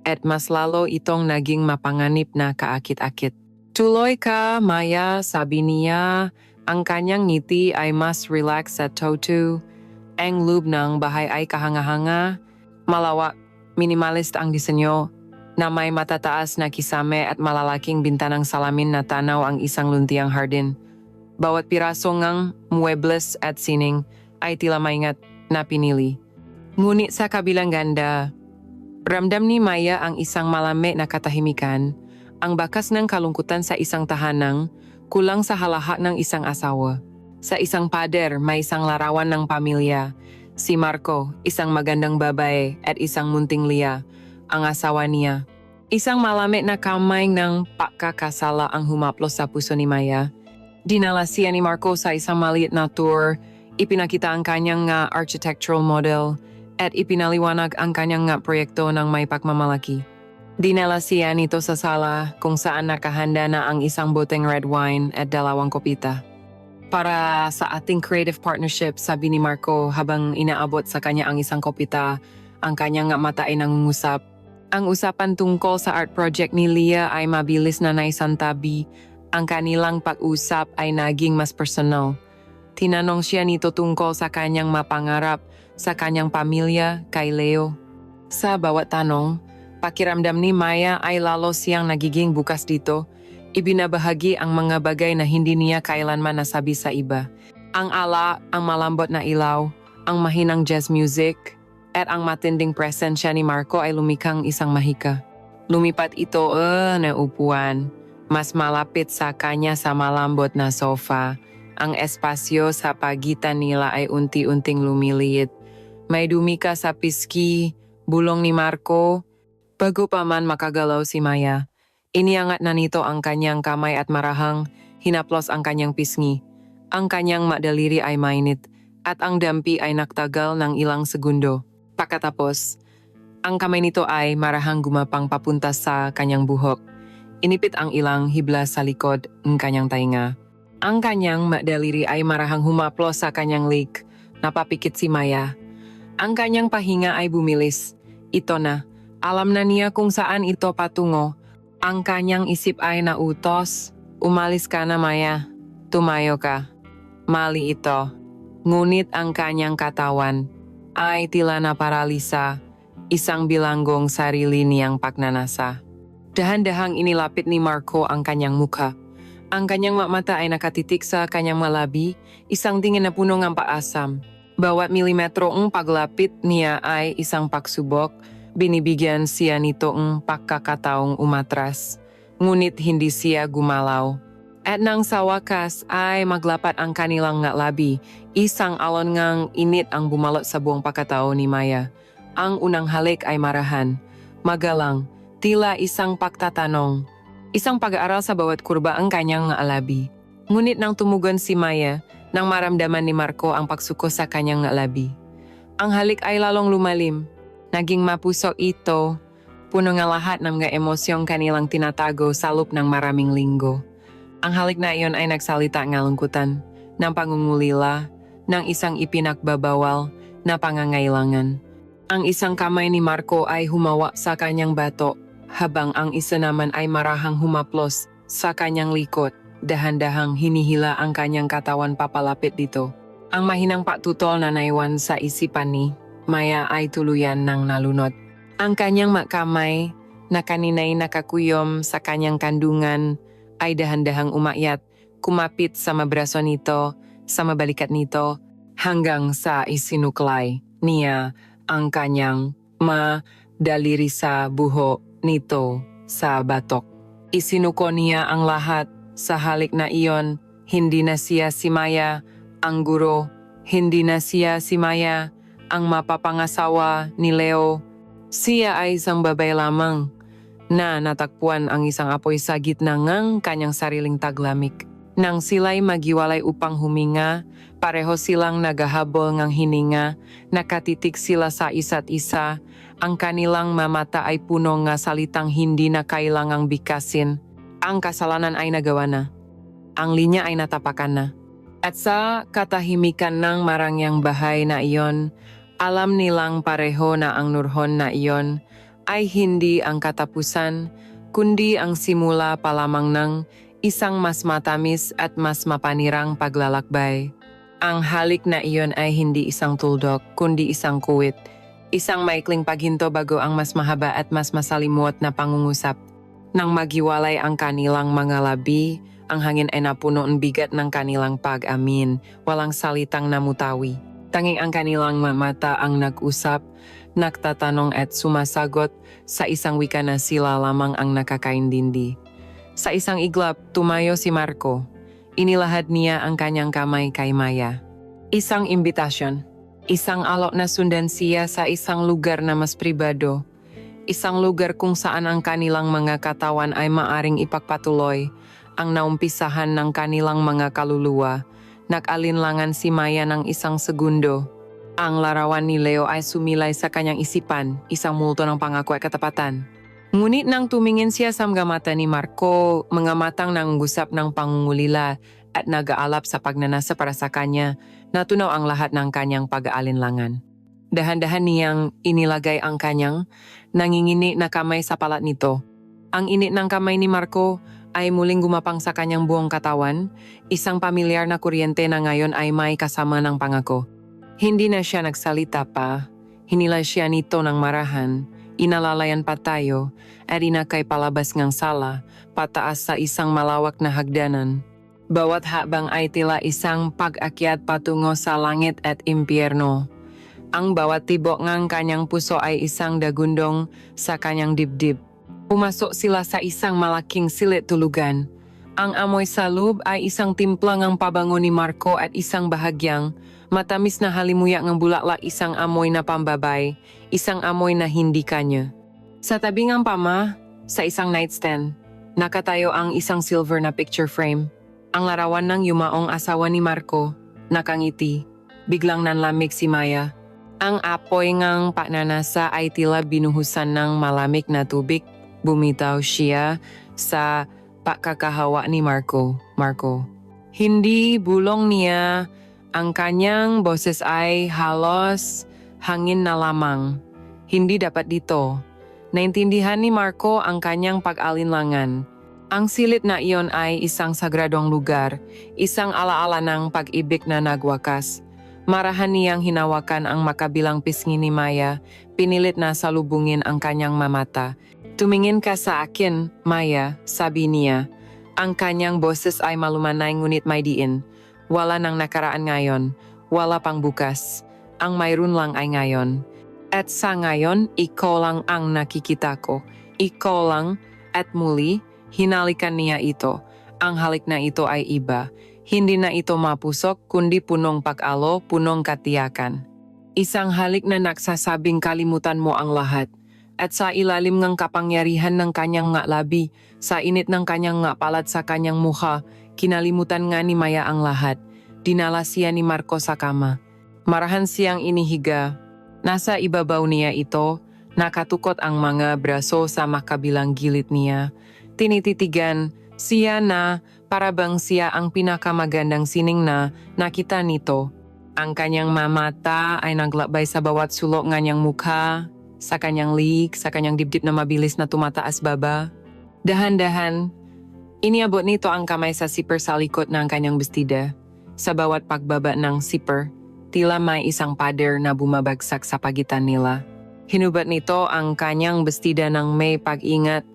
At mas lalo itong naging mapanganib na kaakit-akit. Tuloy ka, Maya, sabi niya. Ang kanyang ngiti ay mas relax at totu. Ang loob ng bahay ay kahanga-hanga. Malawak, minimalist ang disenyo, na may matataas na kisame at malalaking bintanang salamin na tanaw ang isang luntiang hardin. Bawat piraso ngang muebles at sining ay tila maingat na pinili. Ngunit sa kabilang ganda, ramdam ni Maya ang isang malamig na katahimikan, ang bakas ng kalungkutan sa isang tahanang, kulang sa halaha ng isang asawa. Sa isang pader, may isang larawan ng pamilya. Si Marco, isang magandang babae at isang munting Lia, ang asawa niya. Isang malamig na kamay ng pagkakasala ang humaplos sa puso ni Maya. Dinala siya ni Marco sa isang maliit na tour, ipinakita ang kanyang architectural model, at ipinaliwanag ang kanyang proyekto ng may pagmamalaki. Dinala siya nito sa sala kung saan nakahanda na ang isang boteng red wine at 2 kopita. Para sa ating creative partnership, sabi ni Marco habang inaabot sa kanya ang isang kopita, ang kanyang mata ay nangungusap. Ang usapan tungkol sa art project ni Lia ay mabilis na naisantabi. Ang kanilang pag-usap ay naging mas personal. Tinanong siya nito tungkol sa kanyang mapangarap, sa kanyang pamilya, kay Leo. Sa bawat tanong, pakiramdam ni Maya ay lalo siyang nagiging bukas dito. Ibinabahagi ang mga bagay na hindi niya kailanman nasabi sa iba. Ang ala, ang malambot na ilaw, ang mahinang jazz music, at ang matinding presensya ni Marco ay lumikang isang mahika. Lumipat ito na upuan, mas malapit sa kanya sa malambot na sofa. Ang espasyo sa pagitan nila ay unti-unting lumiliit. May dumika sa piski, bulong ni Marco. Bago pa man makagalaw si Maya, iniangat na nito ang kanyang kamay at marahang hinaplos ang kanyang pisngi. Ang kanyang daliri ay mainit at ang dampi ay naktagal ng ilang segundo. Pagkatapos, ang kamay nito ay marahang gumapang papunta sa kanyang buhok. Inipit ang ilang hibla sa likod ng kanyang tainga. Ang kanyang daliri ay marahang humaplos sa kanyang lik. Napapikit si Maya. Ang kanyang pahinga ay bumilis. Ito na. Alam na niya kung saan ito patungo. Ang kanyang isip ay nautos. Umalis ka na, Maya. Tumayo ka. Mali ito. Ngunit ang kanyang katawan ay tila na paralisa. Isang bilanggong sarili niyang pagnanasa. Dahan-dahang inilapit ni Marco ang kanyang mukha. Ang kanyang mata ay nakatitik sa kanyang malabi, isang tingin na puno ng paasam. Bawat milimetro ng paglapit niya ay isang pagsubok, binibigyan siya nito ng pagkakataong umatras. Ngunit hindi siya gumalaw. At nang sa wakas ay maglapat ang kanilang labi, isang alon ngang init ang bumalot sa buong pagkatao ni Maya. Ang unang halik ay marahan, magalang, tila isang pagtatanong. Isang pag-aaral sa bawat kurba ang kanyang labi. Ngunit nang tumugon si Maya, nang maramdaman ni Marco ang pagsuko sa kanyang labi. Ang halik ay lalong lumalim. Naging mapusok ito, puno nga lahat ng mga emosyong kanilang tinatago sa loob ng maraming linggo. Ang halik na iyon ay nagsalita ng lungkutan, ng pangungulila, ng isang ipinagbabawal na pangangailangan. Ang isang kamay ni Marco ay humawa sa kanyang bato, habang ang isa naman ay marahang humaplos sa kanyang likod. Dahan-dahang hinihila ang kanyang katawan papalapit dito. Ang mahinang patutol na naiwan sa isipan ni Maya ay tuluyan ng nalunod. Ang kanyang kamay na kanina'y nakakuyom sa kanyang kandungan ay dahan-dahang umakyat, kumapit sa mabraso nito, sa mabalikat nito, hanggang sa isinuklay niya ang kanyang daliri sa buho nito sa batok. Isinuko niya ang lahat. Sa halik na iyon, hindi na siya si Maya, ang guro, hindi na siya si Maya, ang mapapangasawa ni Leo. Siya ay isang babae lamang na natakpuan ang isang apoy sa gitna ng kanyang sariling taglamik. Nang sila'y magiwalay upang huminga, pareho silang nagahabol ng hininga, nakatitig sila sa isa't isa, ang kanilang mamata ay puno nga salitang hindi na kailangang bikasin. Ang kasalanan ay nagawa na. Ang linya ay natapakan na. At sa katahimikan ng marangyang bahay na iyon, alam nilang pareho na ang nurhon na iyon ay hindi ang katapusan, kundi ang simula pa lamang ng isang mas matamis at mas mapanirang paglalakbay. Ang halik na iyon ay hindi isang tuldok, kundi isang kuwit. Isang maikling paghinto bago ang mas mahaba at mas masalimuot na pangungusap. Nang maghiwalay ang kanilang mga labi, ang hangin ay napuno ng bigat ng kanilang pag-amin, walang salitang namutawi. Tanging ang kanilang mata ang nag-usap, nagtatanong at sumasagot sa isang wika na sila lamang ang nakakaintindi. Sa isang iglap, tumayo si Marco. Inilahad niya ang kanyang kamay kay Maya. Isang imbitasyon. Isang alok na sundan siya sa isang lugar na mas pribado. Isang lugar kung saan ang kanilang mga katawan ay maaring ipagpatuloy ang naumpisahan ng kanilang mga kaluluwa. Nag-alinlangan si Maya ng isang segundo. Ang larawan ni Leo ay sumilay sa kanyang isipan, isang multo ng pangako at katapatan. Ngunit nang tumingin siya sa mga mata ni Marco, mga matang nanggusap ng pangungulila at nag-aalap sa pagnanasa para sa kanya, natunaw ang lahat ng kanyang pag-aalinlangan. Dahan-dahan niyang inilagay ang kanyang nangingini na kamay sa palat nito. Ang init ng kamay ni Marco ay muling gumapang sa kanyang buong katawan, isang pamilyar na kuryente na ngayon ay may kasama ng pangako. Hindi na siya nagsalita pa, hinila siya nito ng marahan, inalalayan pa tayo, at inakay palabas ng sala, pataas sa isang malawak na hagdanan. Bawat habang ay tila isang pag-akyat patungo sa langit at impyerno. Ang bawat tibok ng kanyang puso ay isang dagundong sa kanyang dibdib. Pumasok sila sa isang malaking silit tulugan. Ang amoy sa loob ay isang timpla ng pabango ni Marco at isang bahagyang matamis na halimuyak ng bulaklak, isang amoy na pambabay, isang amoy na hindi kanya. Sa tabi ng pama, sa isang nightstand, nakatayo ang isang silver na picture frame. Ang larawan ng yumaong asawa ni Marco, nakangiti, biglang nanlamig si Maya. Ang apoy ng pagnanasa ay tila binuhusan ng malamig na tubig. Bumitaw siya sa pagkakahawa ni Marco. Hindi bulong niya, ang kanyang boses ay halos hangin na lamang. Hindi dapat dito. Naintindihan ni Marco ang kanyang pag-alinlangan. Ang silit na iyon ay isang sagradong lugar, isang alaala ng pag-ibig na nagwakas. Marahan niyang hinawakan ang makabilang pisngi ni Maya, pinilit na salubungin ang kanyang mamata. Tumingin ka sa akin, Maya, sabi niya. Ang kanyang boses ay malumanay ngunit may diin. Wala nang nakaraan ngayon, wala pang bukas. Ang mayroon lang ay ngayon. At sa ngayon, ikaw lang ang nakikita ko. Ikaw lang, at muli, hinalikan niya ito. Ang halik na ito ay iba. Hindi na ito mapusok, kundi punong pag-alo, punong katiyakan. Isang halik na nagsasabing kalimutan mo ang lahat. At sa ilalim ng kapangyarihan ng kanyang nga labi, sa init ng kanyang nga palat sa kanyang mukha, kinalimutan nga ni Maya ang lahat. Dinala siya ni Marco sa kama. Marahan siyang inihiga. Nasa ibabaw niya ito, nakatukot ang mga braso sa makabilang gilid niya. Tinititigan siya na parabang siya ang pinakamagandang sining na nakita nito. Ang kanyang mamata ay naglakbay sa bawat sulok ng kanyang mukha, sa kanyang lig, sa kanyang dibdib na mabilis na tumataas baba. Dahan-dahan, iniabot nito ang kamay sa zipper sa likod ng kanyang bestida. Sa bawat pagbaba ng zipper, tila may isang pader na bumabagsak sa pagitan nila. Hinubat nito ang kanyang bestida ng may pag-ingat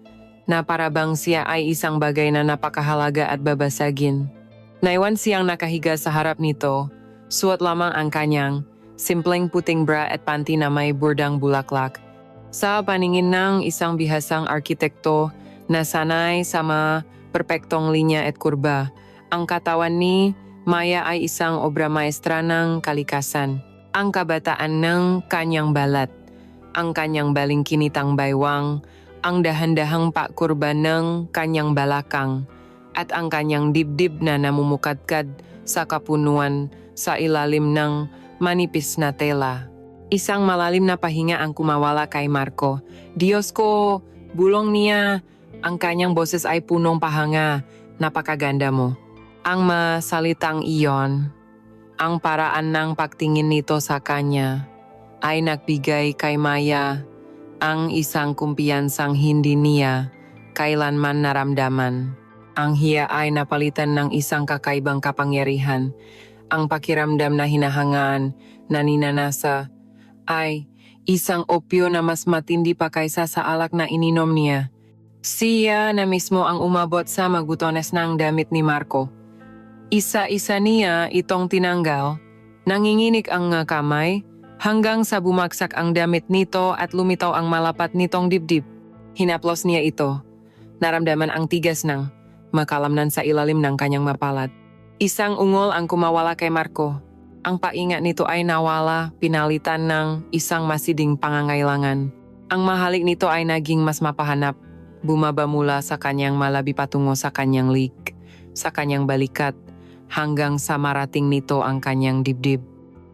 na parabang siya ay isang bagay na napakahalaga at babasagin. Naiwan siyang nakahiga sa harap nito, suot lamang ang kanyang simpleng puting bra at panty na may burdang bulaklak. Sa paningin ng isang bihasang arkitekto na sanay sa mga perpektong linya at kurba, ang katawan ni Maya ay isang obra maestra ng kalikasan. Ang kabataan ng kanyang balat, ang kanyang baling kinitang baywang, ang dahan-dahang pakurba ng kanyang balakang, at ang kanyang dibdib na namumukadkad sa kapunuan sa ilalim ng manipis na tela. Isang malalim na pahinga ang kumawala kay Marco. Diyos ko, bulong niya. Ang kanyang boses ay punong pahanga. Napakaganda mo. Ang masalitang iyon, ang paraan ng pagtingin nito sa kanya, ay nagbigay kay Maya ang isang kumpiyansang hindi niya kailanman naramdaman. Ang hiya ay napalitan ng isang kakaibang kapangyarihan. Ang pakiramdam na hinahangaan na ninanasa ay isang opyo na mas matindi pa kaysa sa alak na ininom niya. Siya na mismo ang umabot sa magutones ng damit ni Marco. Isa-isa niya itong tinanggal, nanginginig ang kamay, hanggang sa bumagsak ang damit nito at lumitaw ang malapat nitong dibdib. Hinaplos niya ito. Naramdaman ang tigas ng makalamnan sa ilalim ng kanyang mapalad. Isang ungol ang kumawala kay Marco. Ang paingat nito ay nawala, pinalitan ng isang masiding pangangailangan. Ang mahalik nito ay naging mas mapahanap. Bumaba mula sa kanyang malabi patungo sa kanyang lik, sa kanyang balikat, hanggang sa marating nito ang kanyang dibdib.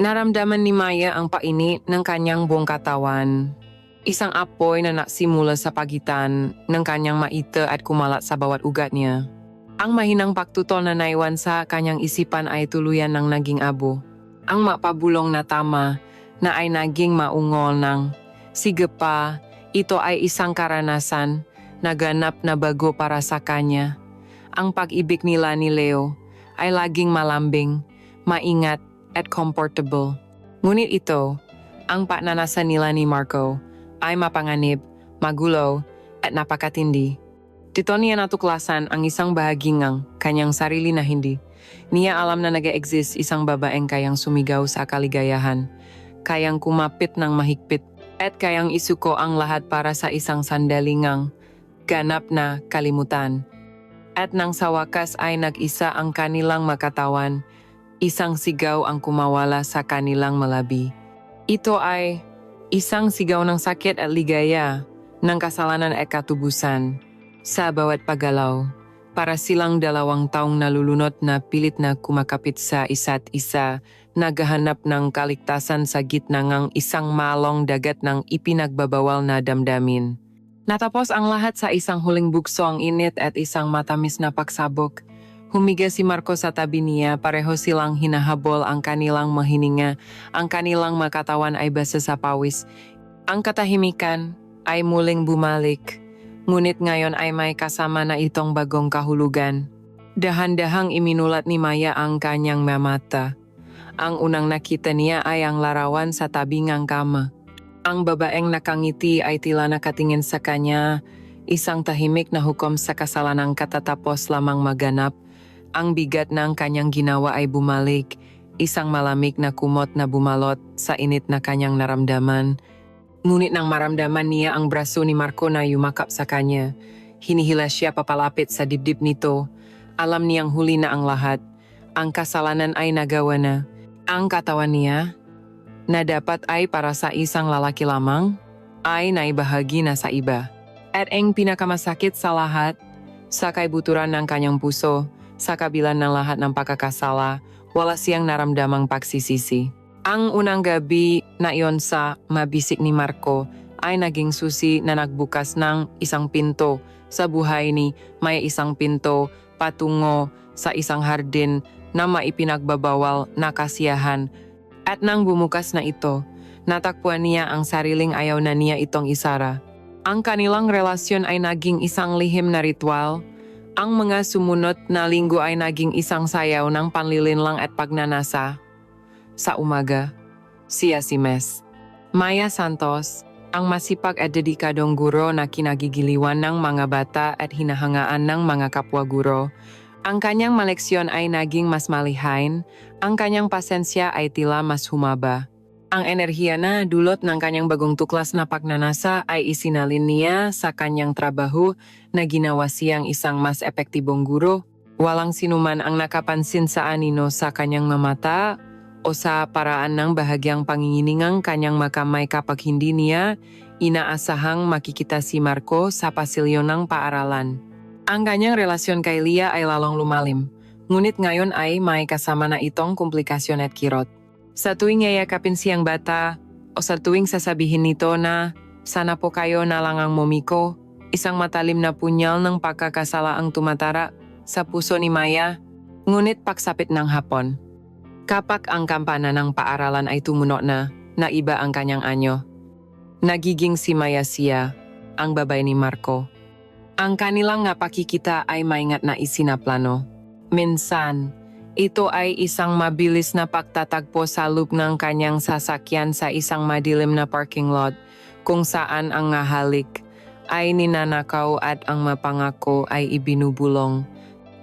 Naramdaman ni Maya ang painit ng kanyang buong katawan. Isang apoy na nagsimula sa pagitan ng kanyang maita at kumalat sa bawat ugat niya. Ang mahinang pagtutol na naiwan sa kanyang isipan ay tuluyan ng naging abo. Ang mapabulong na tama na ay naging maungol ng sige pa, ito ay isang karanasan na ganap na bago para sa kanya. Ang pag-ibig nila ni Leo ay laging malambing, maingat at comfortable. Ngunit ito, ang pagnanasa nila ni Marco ay mapanganib, magulo at napakatindi. Dito niya natuklasan ang isang bahagi ng kanyang sarili na hindi. Niya alam na nag-exist isang babaeng kayang sumigaw sa kaligayahan, kayang kumapit ng mahigpit, at kayang isuko ang lahat para sa isang sandali ngang ganap na kalimutan. At nang sa wakas ay nag-isa ang kanilang makatawan, isang sigaw ang kumawala sa kanilang malabi. Ito ay isang sigaw ng sakit at ligaya, ng kasalanan at katubusan. Sa bawat paggalaw, para silang dalawang taong nalulunod na pilit na kumakapit sa isa't isa, naghahanap ng kaligtasan sa gitna ng isang malong dagat ng ipinagbabawal na damdamin. Natapos ang lahat sa isang huling bugso, ang init at isang matamis na pagsabog. Humiga si Marco sa tabi niya, pareho silang hinahabol ang kanilang mahininga, ang kanilang makatawan ay basa sa pawis. Ang katahimikan ay muling bumalik, ngunit ngayon ay may kasama na itong bagong kahulugan. Dahan-dahang iminulat ni Maya ang kanyang mamata. Ang unang nakita niya ay ang larawan sa tabi ng kama. Ang babaeng nakangiti ay tila nakatingin sa kanya, isang tahimik na hukom sa kasalanang katatapos lamang maganap. Ang bigat ng kanyang ginawa ay bumalik, isang malamig na kumot na bumalot sa init na kanyang naramdaman. Ngunit nang maramdaman niya ang braso ni Marco na yumakap sa kanya, hinihila siya papalapit sa dibdib nito. Alam niyang huli na ang lahat. Ang kasalanan ay nagawa na. Ang katawan niya, na dapat ay para sa isang lalaki lamang, ay naibahagi na sa iba. At ang pinakamasakit sa lahat, sa kaibuturan ng kanyang puso, sa kabila ng lahat ng pagkakasala, wala siyang naramdamang pagsisisi. Ang unang gabi na iyon sa mabisik ni Marco ay naging susi na nagbukas ng isang pinto sa buhay ni may isang pinto patungo sa isang hardin na maipinagbabawal na kasiyahan. At nang bumukas na ito, natakpuan niya ang sariling ayaw na niya itong isara. Ang kanilang relasyon ay naging isang lihim na ritual. Ang mga sumunod na linggo ay naging isang sayaw ng panlilinlang at pagnanasa. Sa umaga, siya si Miss Maya Santos, ang masipag at dedikadong guro na kinagigiliwan ng mga bata at hinahangaan ng mga kapwa guro. Ang kanyang maleksyon ay naging mas malihain, ang kanyang pasensya ay tila mas humaba. Ang enerhiya na dulot ng kanyang bagong tuklas na pagnanasa ay isinalin niya sa kanyang trabaho na ginawa siyang isang mas epektibong guro. Walang sinuman ang nakapansin sa anino sa kanyang mamata o sa paraan ng bahagyang panginginingang kanyang makamay kapag hindi niya inaasahang makikita si Marco sa pasilyo ng paaralan. Ang kanyang relasyon kay Lia ay lalong lumalim, ngunit ngayon ay may kasama na itong komplikasyon at kirot. Sa tuwing yayakapin siyang bata o sa tuwing sasabihin nito na sana po kayo na lang ang momiko, isang matalim na punyal ng pagkakasala ang tumatara sa puso ni Maya, ngunit pagsapit ng hapon. Kapag ang kampana ng paaralan ay tumuno na iba ang kanyang anyo. Nagiging si Maya siya, ang babay ni Marco. Ang kanilang nga pakikita ay maingat na isinaplano. Minsan, ito ay isang mabilis na pagtatagpo sa loob ng kanyang sasakyan sa isang madilim na parking lot kung saan ang ngahalik ay ninanakaw at ang mapangako ay ibinubulong.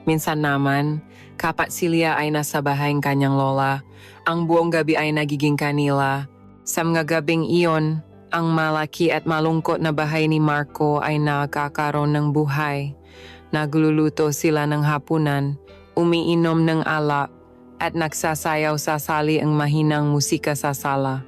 Minsan naman, kapag si Lia ay nasa bahay ng kanyang lola, ang buong gabi ay nagiging kanila. Sa mga gabing iyon, ang malaki at malungkot na bahay ni Marco ay nakakaroon ng buhay. Nagluluto sila ng hapunan, umiinom ng alak, at nagsasayaw sa sali ang mahinang musika sa sala.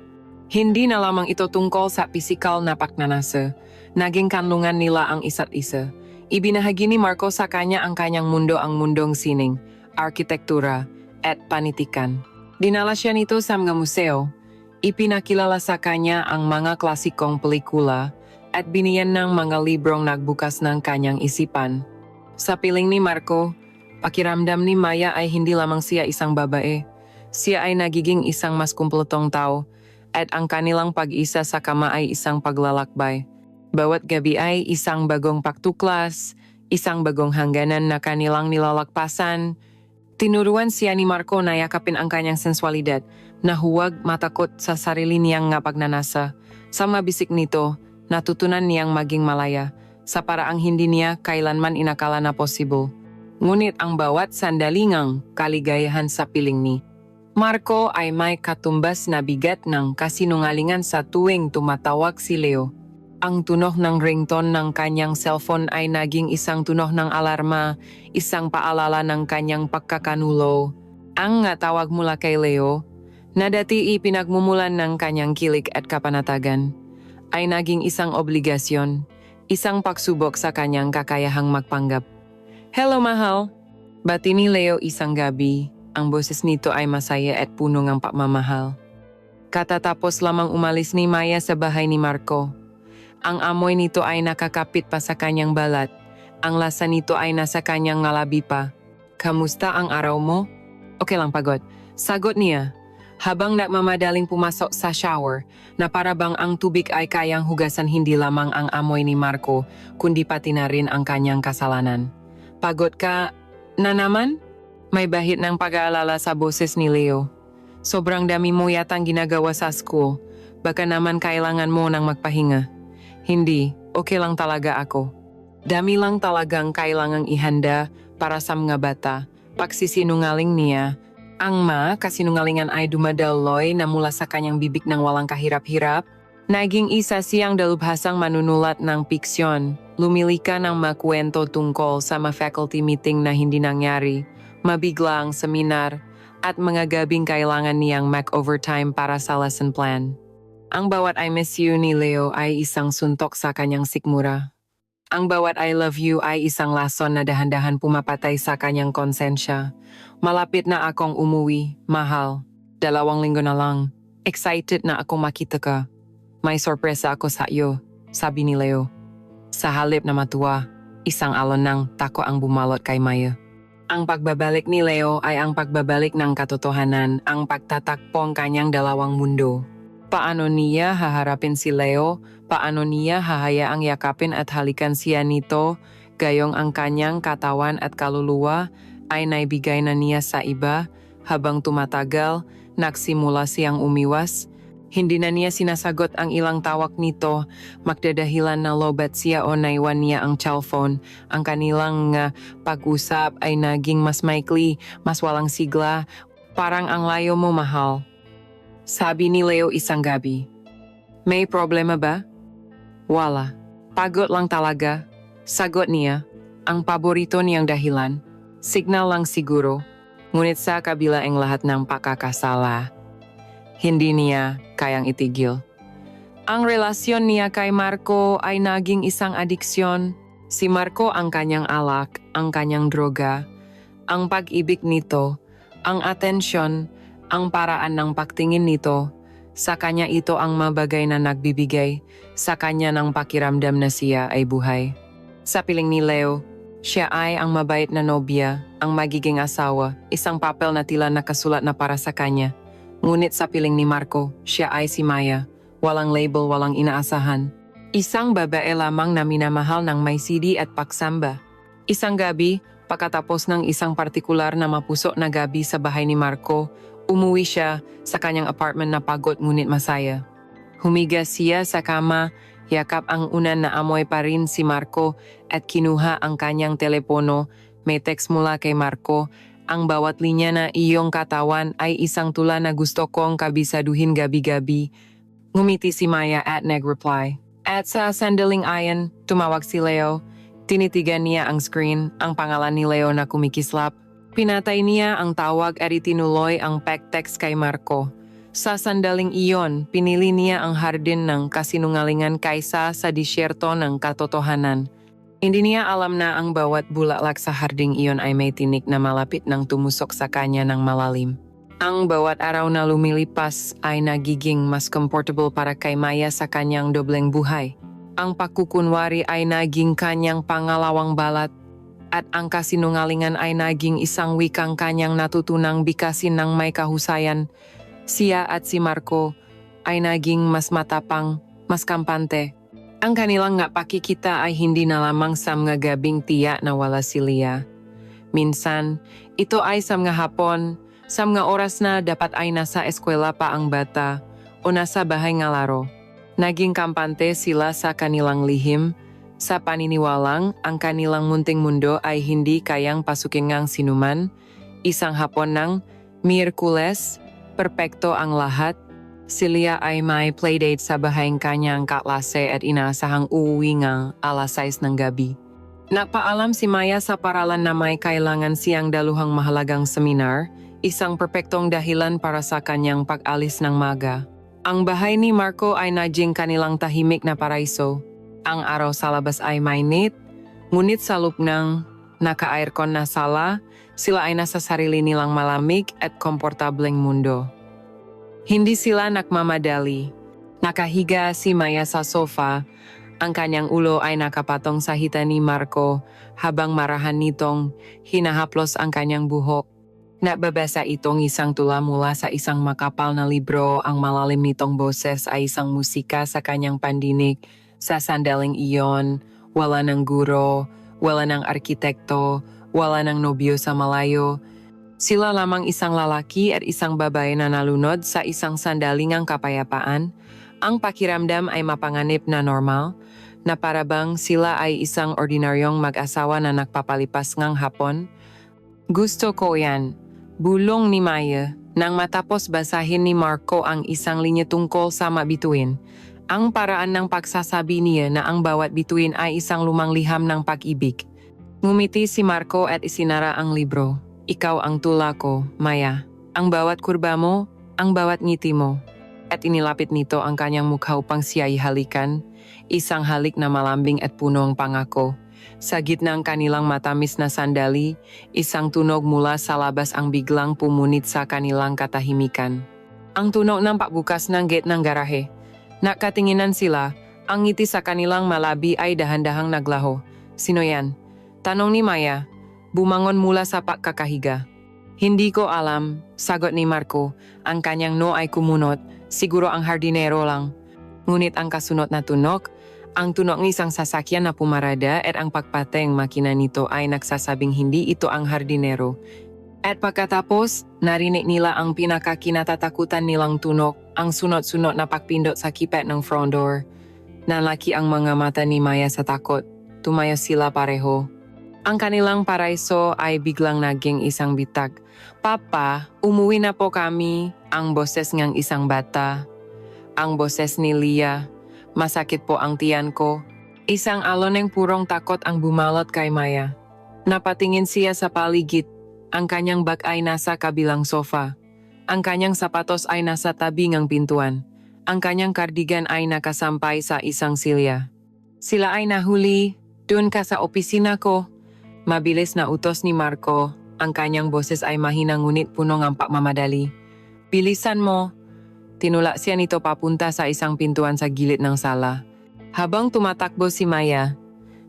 Hindi na lamang ito tungkol sa pisikal na pagnanasa, naging kanlungan nila ang isa't isa. Ibinahagi ni Marco sa kanya ang kanyang mundo, ang mundong sining, arkitektura, at panitikan. Dinala siya nito sa mga museo, ipinakilala sa kanya ang mga klasikong pelikula, at biniyan ng mga librong nagbukas ng kanyang isipan. Sa piling ni Marco, pakiramdam ni Maya ay hindi lamang siya isang babae. Siya ay nagiging isang mas kumpletong tao, at ang kanilang pag-isa sa kama ay isang paglalakbay. Bawat gabi ay isang bagong pagtuklas, isang bagong hangganan na kanilang nilalakpasan. Tinuruan siya ni Marco na yakapin ang kanyang sensualidad, na huwag matakot sa sarili niyang nga pagnanasa. Sa mabisik nito, natutunan niyang maging malaya, sa paraang hindi niya kailanman inakala na possible. Ngunit ang bawat sandalingang kaligayahan sa piling ni Marco ay may katumbas na bigat ng kasinungalingan sa tuwing tumatawag si Leo. Ang tunog ng ringtone ng kanyang cellphone ay naging isang tunog ng alarma, isang paalala ng kanyang pagkakanulo. Ang nga tawag mula kay Leo, na dati ipinagmumulan ng kanyang kilig at kapanatagan, ay naging isang obligasyon, isang pagsubok sa kanyang kakayahang magpanggap. Hello mahal! Bati ni Leo isang gabi, ang boses nito ay masaya at puno ng pagmamahal. Katatapos lamang umalis ni Maya sa bahay ni Marco. Ang amoy nito ay nakakapit pa sa kanyang balat. Ang lasa nito ay nasa kanyang ngalabi pa. Kamusta ang araw mo? Okay lang, pagod. Sagot niya, habang nagmamadaling pumasok sa shower, na para bang ang tubig ay kayang hugasan hindi lamang ang amoy ni Marco, kundi pati na rin ang kanyang kasalanan. Pagod ka na naman? May bahid ng pag-aalala sa boses ni Leo. Sobrang dami mo yatang ginagawa sa school. Baka naman kailangan mo nang magpahinga. Hindi, okay lang talaga ako. Dami lang talagang kailangang ihanda para sa mga bata. Pagsisinungaling niya, ang kasinungalingan ay dumadaloy na mula sa kanyang bibig ng walang kahirap-hirap. Naging isa siyang dalubhasang manunulat ng piksyon. Lumilika ng makwento tungkol sa faculty meeting na hindi nangyari, mabigla ang seminar, at mga gabing kailangan niyang mag-overtime para sa lesson plan. Ang bawat I miss you ni Leo ay isang suntok sa kanyang sikmura. Ang bawat I love you ay isang lason na dahan-dahan pumapatay sa kanyang konsensya. Malapit na akong umuwi, mahal. 2 linggo na lang. Excited na akong makita ka. May sorpresa ako sa iyo, sabi ni Leo. Sa halip na matuwa, isang alon ng tako ang bumalot kay Maya. Ang pagbabalik ni Leo ay ang pagbabalik ng katotohanan, ang pagtatakpong kanyang dalawang mundo. Paano niya haharapin si Leo? Paano niya hahayaang yakapin at halikan siya nito, gayong ang kanyang katawan at kaluluwa ay naibigay na niya sa iba? Habang tumatagal, nagsimula siyang umiwas. Hindi na niya sinasagot ang ilang tawag nito, magdadahilan na lobat siya o naiwan niya ang cellphone. Ang kanilang pag-usap ay naging mas maikli, mas walang sigla, parang ang layo mo mahal. Sabi ni Leo isang gabi. May problema ba? Wala. Pagod lang talaga. Sagot niya, ang paborito niyang dahilan. Signal lang siguro. Ngunit sa kabila ang lahat ng pakakasala, Hindi niya kayang itigil. Ang relasyon niya kay Marco ay naging isang adiksyon. Si Marco ang kanyang alak, ang kanyang droga, ang pag-ibig nito, ang atensyon, ang paraan ng pagtingin nito. Sa kanya ito ang mabagay na nagbibigay, sa kanya ng pakiramdam na siya ay buhay. Sa piling ni Leo, siya ay ang mabait na nobya, ang magiging asawa, isang papel na tila nakasulat na para sa kanya. Ngunit sa piling ni Marco, siya ay si Maya, walang label, walang inaasahan. Isang babae lamang na minamahal ng may CD at paksamba. Isang gabi, pagkatapos ng isang partikular na mapuso na gabi sa bahay ni Marco, umuwi siya sa kanyang apartment na pagod ngunit masaya. Humiga siya sa kama, yakap ang unan na amoy pa rin si Marco at kinuha ang kanyang telepono. May text mula kay Marco, ang bawat linya na iyong katawan ay isang tula na gusto kong kabisaduhin gabi-gabi. Ngumiti si Maya at nag-reply. At sa sandaling ayan, tumawag si Leo. Tinitigan niya ang screen, ang pangalan ni Leo na kumikislap. Pinatay niya ang tawag at itinuloy ang text kay Marco. Sa sandaling iyon, pinili niya ang hardin ng kasinungalingan kaysa sa disyerto ng katotohanan. Hindi niya alam na ang bawat bulaklak sa harding iyon ay may tinik na malapit nang tumusok sa kanya ng malalim. Ang bawat araw na lumilipas ay nagiging mas comfortable para kay Maya sa kanyang dobleng buhay. Ang pagkukunwari ay naging kanyang pangalawang balat at ang kasinungalingan ay naging isang wikang kanyang natutunang bikasin ng may kahusayan. Siya at si Marco ay naging mas matapang, mas kampante. Ang kanilang nga pakikita ay hindi na lamang sa mga gabing tiyak na wala si Leah. Minsan, ito ay sa mga hapon, sa mga oras na dapat ay nasa eskwela pa ang bata o nasa bahay nga laro. Naging kampante sila sa kanilang lihim, sa paniniwalang ang kanilang munting mundo ay hindi kayang pasukin ngang sinuman. Isang hapon ng Miyerkules, perpekto ang lahat. Si Leah ay may playdate sa bahay kanyang kaklase at inaasahang uuwi ngang alas 6 ng gabi. Nagpaalam si Maya sa paralan na may kailangan siyang daluhang mahalagang seminar, isang perpektong dahilan para sa kanyang pag-alis ng maga. Ang bahay ni Marco ay naging kanilang tahimik na paraiso. Ang araw sa labas ay mainit, ngunit sa loob ng naka-aircon na sala, sila ay nasa sarili nilang malamig at komportableng mundo. Hindi sila nagmamadali. Nakahiga si Maya sa sofa, ang kanyang ulo ay nakapatong sa hita ni Marco habang marahan nitong hinahaplos ang kanyang buhok. Nababasa itong isang tula mula sa isang makapal na libro, ang malalim nitong boses ay isang musika sa kanyang pandinig. Sa sandaling iyon, wala ng guro, wala ng arkitekto, wala ng nobyo sa malayo. Sila lamang isang lalaki at isang babae na nalunod sa isang sandalingang kapayapaan. Ang pakiramdam ay mapanganib na normal, na parabang sila ay isang ordinaryong mag-asawa na nagpapalipas ngang hapon. Gusto ko yan. Bulong ni Maya, nang matapos basahin ni Marco ang isang linya tungkol sa mabituin. Ang paraan ng pagsasabi niya na ang bawat bituin ay isang lumang liham ng pag-ibig. Ngumiti si Marco at isinara ang libro. Ikaw ang tula ko, Maya. Ang bawat kurba mo, ang bawat ngiti mo. At inilapit nito ang kanyang mukha upang siya ihalikan. Isang halik na malambing at punong pangako. Sa gitna ng kanilang matamis na sandali, isang tunog mula sa labas ang biglang pumunit sa kanilang katahimikan. Ang tunog ng pagbukas ng gate ng garahe. Nakatinginan sila, ang ngiti sa kanilang malabi ay dahan-dahang naglaho. Sino yan? Tanong ni Maya, bumangon mula sa pagkakahiga. Hindi ko alam, sagot ni Marco. Ang kanyang no ay kumunot, siguro ang hardinero lang. Ngunit ang kasunod na tunog, ang tunog ng isang sasakyan na pumarada at ang pagpateng makina nito ay nagsasabing hindi ito ang hardinero. At pagkatapos, narinig nila ang pinakakinatatakutan nilang tunog, ang sunod-sunod na pagpindot sa keypad ng front door. Nalaki ang mga mata ni Maya sa takot. Tumayo sila pareho. Ang kanilang paraiso ay biglang naging isang bitag. Papa, umuwi na po kami. Ang boses ngang isang bata. Ang boses ni Leah. Masakit po ang tiyan ko. Isang alon ng purong takot ang bumalot kay Maya. Napatingin siya sa paligid. Ang kanyang bag ay nasa kabilang sofa. Ang kanyang sapatos ay nasa tabi ng pintuan. Ang kanyang kardigan ay nakasampay sa isang silya. Sila ay nahuli, doon ka sa opisina ko. Mabilis na utos ni Marco, ang kanyang boses ay mahina ngunit puno ng pagmamadali. Bilisan mo. Tinula siya nito papunta sa isang pintuan sa gilid ng sala. Habang tumatakbo si Maya,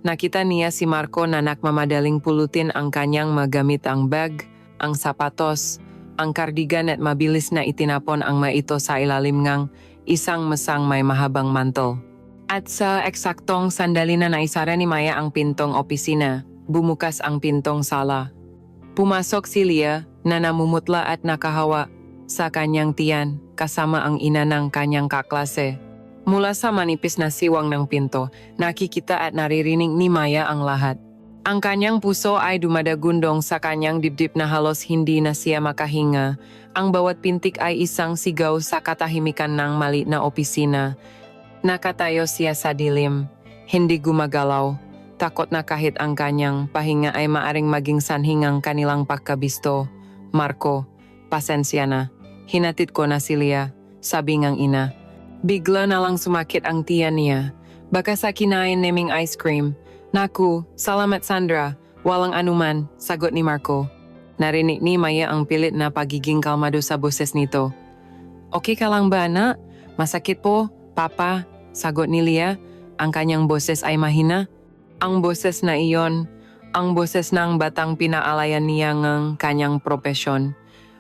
nakita niya si Marco na nagmamadaling pulutin ang kanyang magamit ang bag, ang sapatos, ang kardigan at mabilis na itinapon ang maito sa ilalim ng isang mesang may mahabang mantel. At sa eksaktong sandali na naisara ni Maya ang pintong opisina, bumukas ang pintong sala. Pumasok si Leah na namumutla at nakahawa sa kanyang tiyan kasama ang ina ng kanyang kaklase. Mula sa manipis na siwang ng pinto, nakikita at naririnig ni Maya ang lahat. Ang kanyang puso ay dumadagundong sa kanyang dibdib na halos hindi na siya makahinga. Ang bawat pintik ay isang sigaw sa katahimikan ng maliit na opisina. Nakatayo siya sa dilim, hindi gumagalaw. Takot na kahit ang kanyang pahinga ay maaring maging sanhingang kanilang pagkabisto. Marco, pasensya na. Hinatid ko na si Leah, sabi ngang ina. Bigla na lang sumakit ang tiyan niya. Baka sa kinain naming ice cream. Naku, salamat Sandra. Walang anuman, sagot ni Marco. Narinig ni Maya ang pilit na pagiging kalmado sa boses nito. Okay ka lang ba, anak? Masakit po, papa, sagot ni Leah. Ang kanyang boses ay mahina. Ang boses na iyon, ang boses ng batang pinaalayan niya ng kanyang propesyon,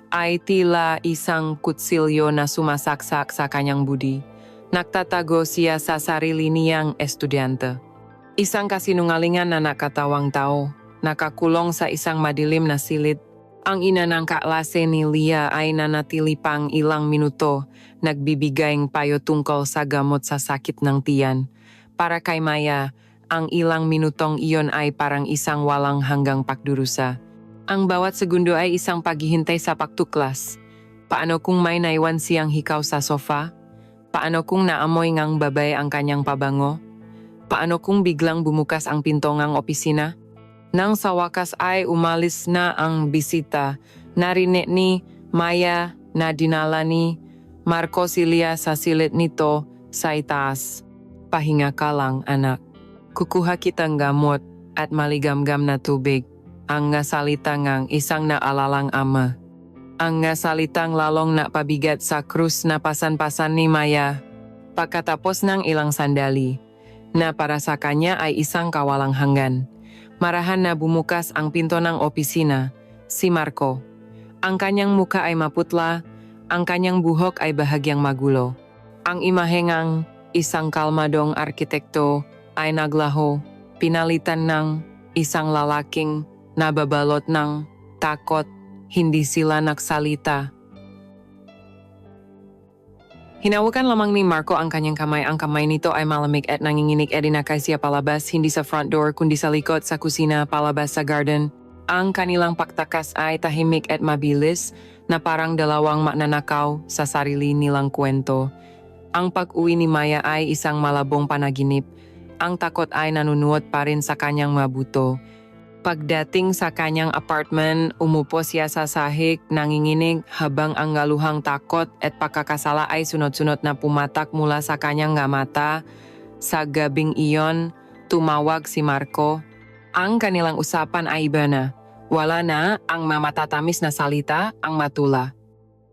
ay tila isang kutsilyo na sumasaksak sa kanyang budi. Nagtatago siya sa sarili niyang estudyante. Isang kasinungalingan na nakatawang tao, nakakulong sa isang madilim na silid. Ang ina ng kaklase ni Leah ay nanatili pang ilang minuto, nagbibigay ng payo tungkol sa gamot sa sakit ng tiyan. Para kay Maya, ang ilang minutong iyon ay parang isang walang hanggang pagdurusa. Ang bawat segundo ay isang paghihintay sa pagtuklas. Paano kung may naiwan siyang hikaw sa sofa? Paano kung naamoy ngang babay ang kanyang pabango? Paano kung biglang bumukas ang pinto ng opisina? Nang sa wakas ay umalis na ang bisita, narinig ni Maya na dinala ni Marco si Leah sa silid nito sa itaas. Pahinga ka lang, anak. Kukuha kitang gamot at maligamgam na tubig. Ang salita ngang isang naalalang ama. Ang salitang lalong napabigat sa krus na pasan-pasan ni Maya. Pagkatapos ng ilang sandali, na para sa kanya ay isang kawalang hanggan. Marahan na bumukas ang pinto ng opisina, si Marco. Ang kanyang muka ay maputla, ang kanyang buhok ay bahagyang magulo. Ang imahengang isang kalmadong arkitekto ay naglaho, pinalitan ng isang lalaking nababalot ng takot, hindi sila nagsalita. Hinawakan lamang ni Marco ang kanyang kamay. Ang kamay nito ay malamig at nanginginig at dinakay siya palabas, hindi sa front door kundi sa likod sa kusina palabas sa garden. Ang kanilang pagtakas ay tahimik at mabilis na parang dalawang magnanakaw sa sarili nilang kwento. Ang pag-uwi ni Maya ay isang malabong panaginip. Ang takot ay nanunuot pa rin sa kanyang mabuto. Pagdating sa kanyang apartment, umupo siya sa sahig, nanginginig habang ang galuhang takot at pagkakasala ay sunod-sunod na pumatak mula sa kanyang mata. Sa gabing iyon, tumawag si Marco. Ang kanilang usapan ay iba na. Wala na ang mamatatamis na salita, ang matula.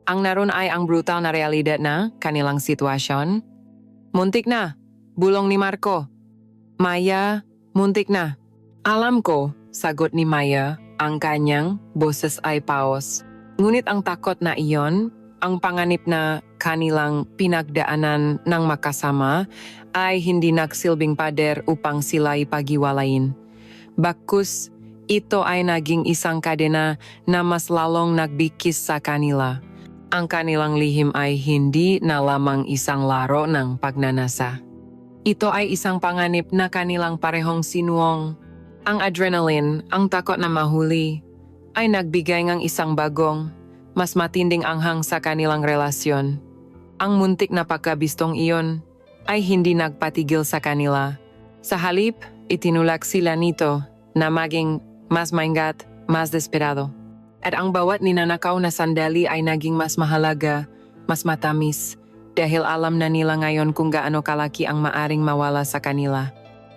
Ang naroon ay ang brutal na realidad na kanilang sitwasyon. Muntik na, bulong ni Marco. Maya, muntik na. Alam ko, sagot ni Maya, ang kanyang boses ay paos. Ngunit ang takot na iyon, ang panganib na kanilang pinagdaanan ng makasama, ay hindi nagsilbing pader upang sila ipaghiwalayin. Bakus, ito ay naging isang kadena na mas lalong nagbikis sa kanila. Ang kanilang lihim ay hindi na lamang isang laro ng pagnanasa. Ito ay isang panganib na kanilang parehong sinuong. Ang adrenaline, ang takot na mahuli, ay nagbigay ng isang bagong, mas matinding anghang sa kanilang relasyon. Ang muntik na pagkabistong iyon ay hindi nagpatigil sa kanila. Sa halip, itinulak sila nito na maging mas maingat, mas desperado. At ang bawat ninanakaw na sandali ay naging mas mahalaga, mas matamis, dahil alam na nila ngayon kung gaano kalaki ang maaring mawala sa kanila.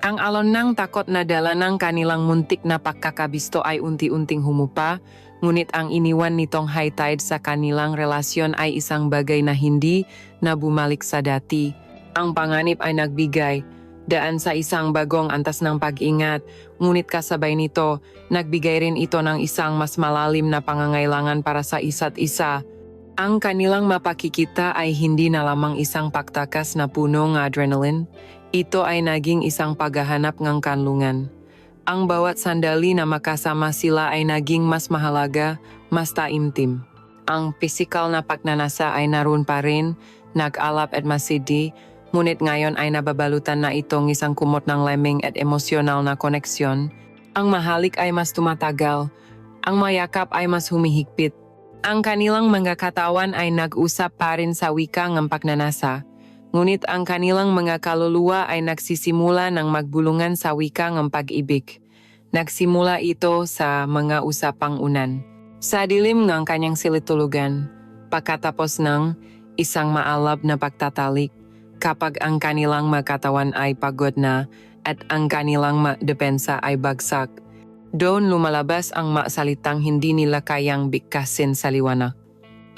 Ang alon ng takot na dala ng kanilang muntik na pagkakabisto ay unti-unting humupa, ngunit ang iniwan nitong high tide sa kanilang relasyon ay isang bagay na hindi na bumalik sa dati. Ang panganib ay nagbigay daan sa isang bagong antas ng pag-ingat, ngunit kasabay nito, nagbigay rin ito ng isang mas malalim na pangangailangan para sa isa't isa. Ang kanilang mapakikita ay hindi na lamang isang pagtakas na puno ng adrenaline, ito ay naging isang paghahanap ng kanlungan. Ang bawat sandali na makasama sila ay naging mas mahalaga, mas taimtim. Ang pisikal na pagnanasa ay naroon pa rin, nag-alap at masidi, ngunit ngayon ay nababalutan na itong isang kumot ng lemming at emosyonal na koneksyon. Ang mahalik ay mas tumatagal, ang mayakap ay mas humihigpit. Ang kanilang mga katawan ay nag-usap pa rin sa wika ng pagnanasa, ngunit ang kanilang mga kaluluwa ay nagsisimula ng magbulungan sa wika ng pag-ibig. Nagsimula ito sa mga usapang unan. Sa dilim ng kanyang silid-tulugan, pagkatapos ng isang maalab na pagtatalik, kapag ang kanilang mga katawan ay pagod na at ang kanilang depensa ay bagsak, doon lumalabas ang salitang hindi nila kayang bigkasin sa liwanag.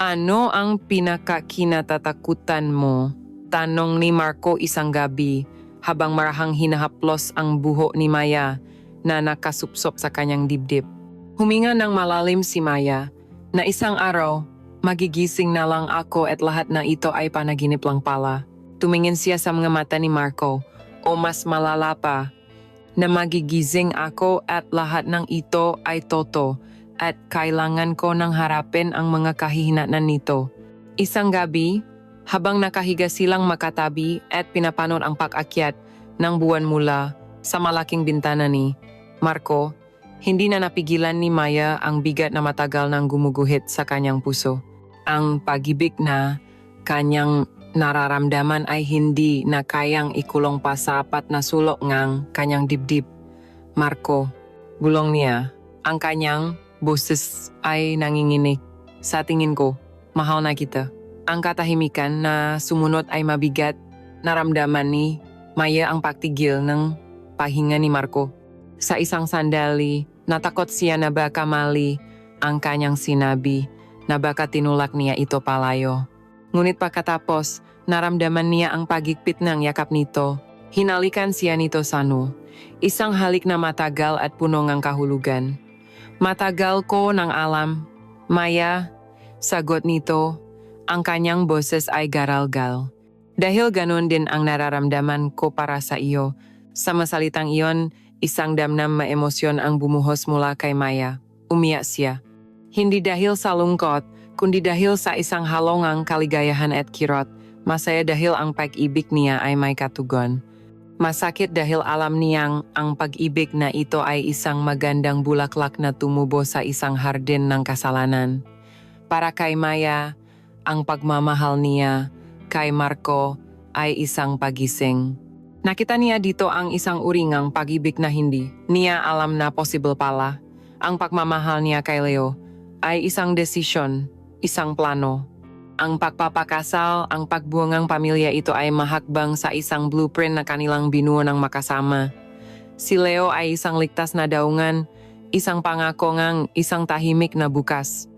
Ano ang pinakakinatatakutan mo? Tanong ni Marco isang gabi habang marahang hinahaplos ang buhok ni Maya na nakasupsop sa kanyang dibdib. Huminga ng malalim si Maya na isang araw, magigising na lang ako at lahat na ito ay panaginip lang pala. Tumingin siya sa mga mata ni Marco, o mas malala pa, na magigising ako at lahat ng ito ay toto at kailangan ko nang harapin ang mga kahihinatnan nito. Isang gabi, habang nakahiga silang makatabi at pinapanod ang pag-akyat ng buwan mula sa malaking bintana ni Marco, hindi na napigilan ni Maya ang bigat na matagal nang gumuguhit sa kanyang puso. Ang pag-ibig na kanyang nararamdaman ay hindi na kayang ikulong pa sa apat na sulok ng kanyang dibdib. Marco, bulong niya, ang kanyang boses ay nanginginig. Sa tingin ko, mahal na kita. Ang katahimikan na sumunod ay mabigat. Naramdaman ni Maya ang pagtigil ng pahinga ni Marco. Sa isang sandali, natakot siya na baka mali ang kanyang sinabi, na baka tinulak niya ito palayo. Ngunit pagkatapos, naramdaman niya ang pagigpit ng yakap nito. Hinalikan siya nito sano. Isang halik na matagal at puno ng kahulugan. Matagal ko ng alam, Maya, sagot nito. Ang kanyang boses ay garalgal. Dahil ganon din ang nararamdaman ko para sa iyo. Sa masalitang iyon, isang damnam na emosyon ang bumuhos mula kay Maya. Umiyak siya. Hindi dahil sa lungkot, kundi dahil sa isang halongang kaligayahan at kirot. Masaya dahil ang pag-ibig niya ay may katugon. Masakit dahil alam niyang ang pag-ibig na ito ay isang magandang bulaklak na tumubo sa isang hardin ng kasalanan. Para kay Maya, ang pagmamahal niya kay Marco ay isang pagising. Nakita niya dito ang isang uri ng pag-ibig na hindi niya alam na possible pala. Ang pagmamahal niya kay Leo ay isang desisyon, isang plano. Ang pagpapakasal, ang pagbuo ng pamilya ito ay mahakbang sa isang blueprint na kanilang binuo ng makasama. Si Leo ay isang ligtas na daungan, isang pangako ng isang tahimik na bukas.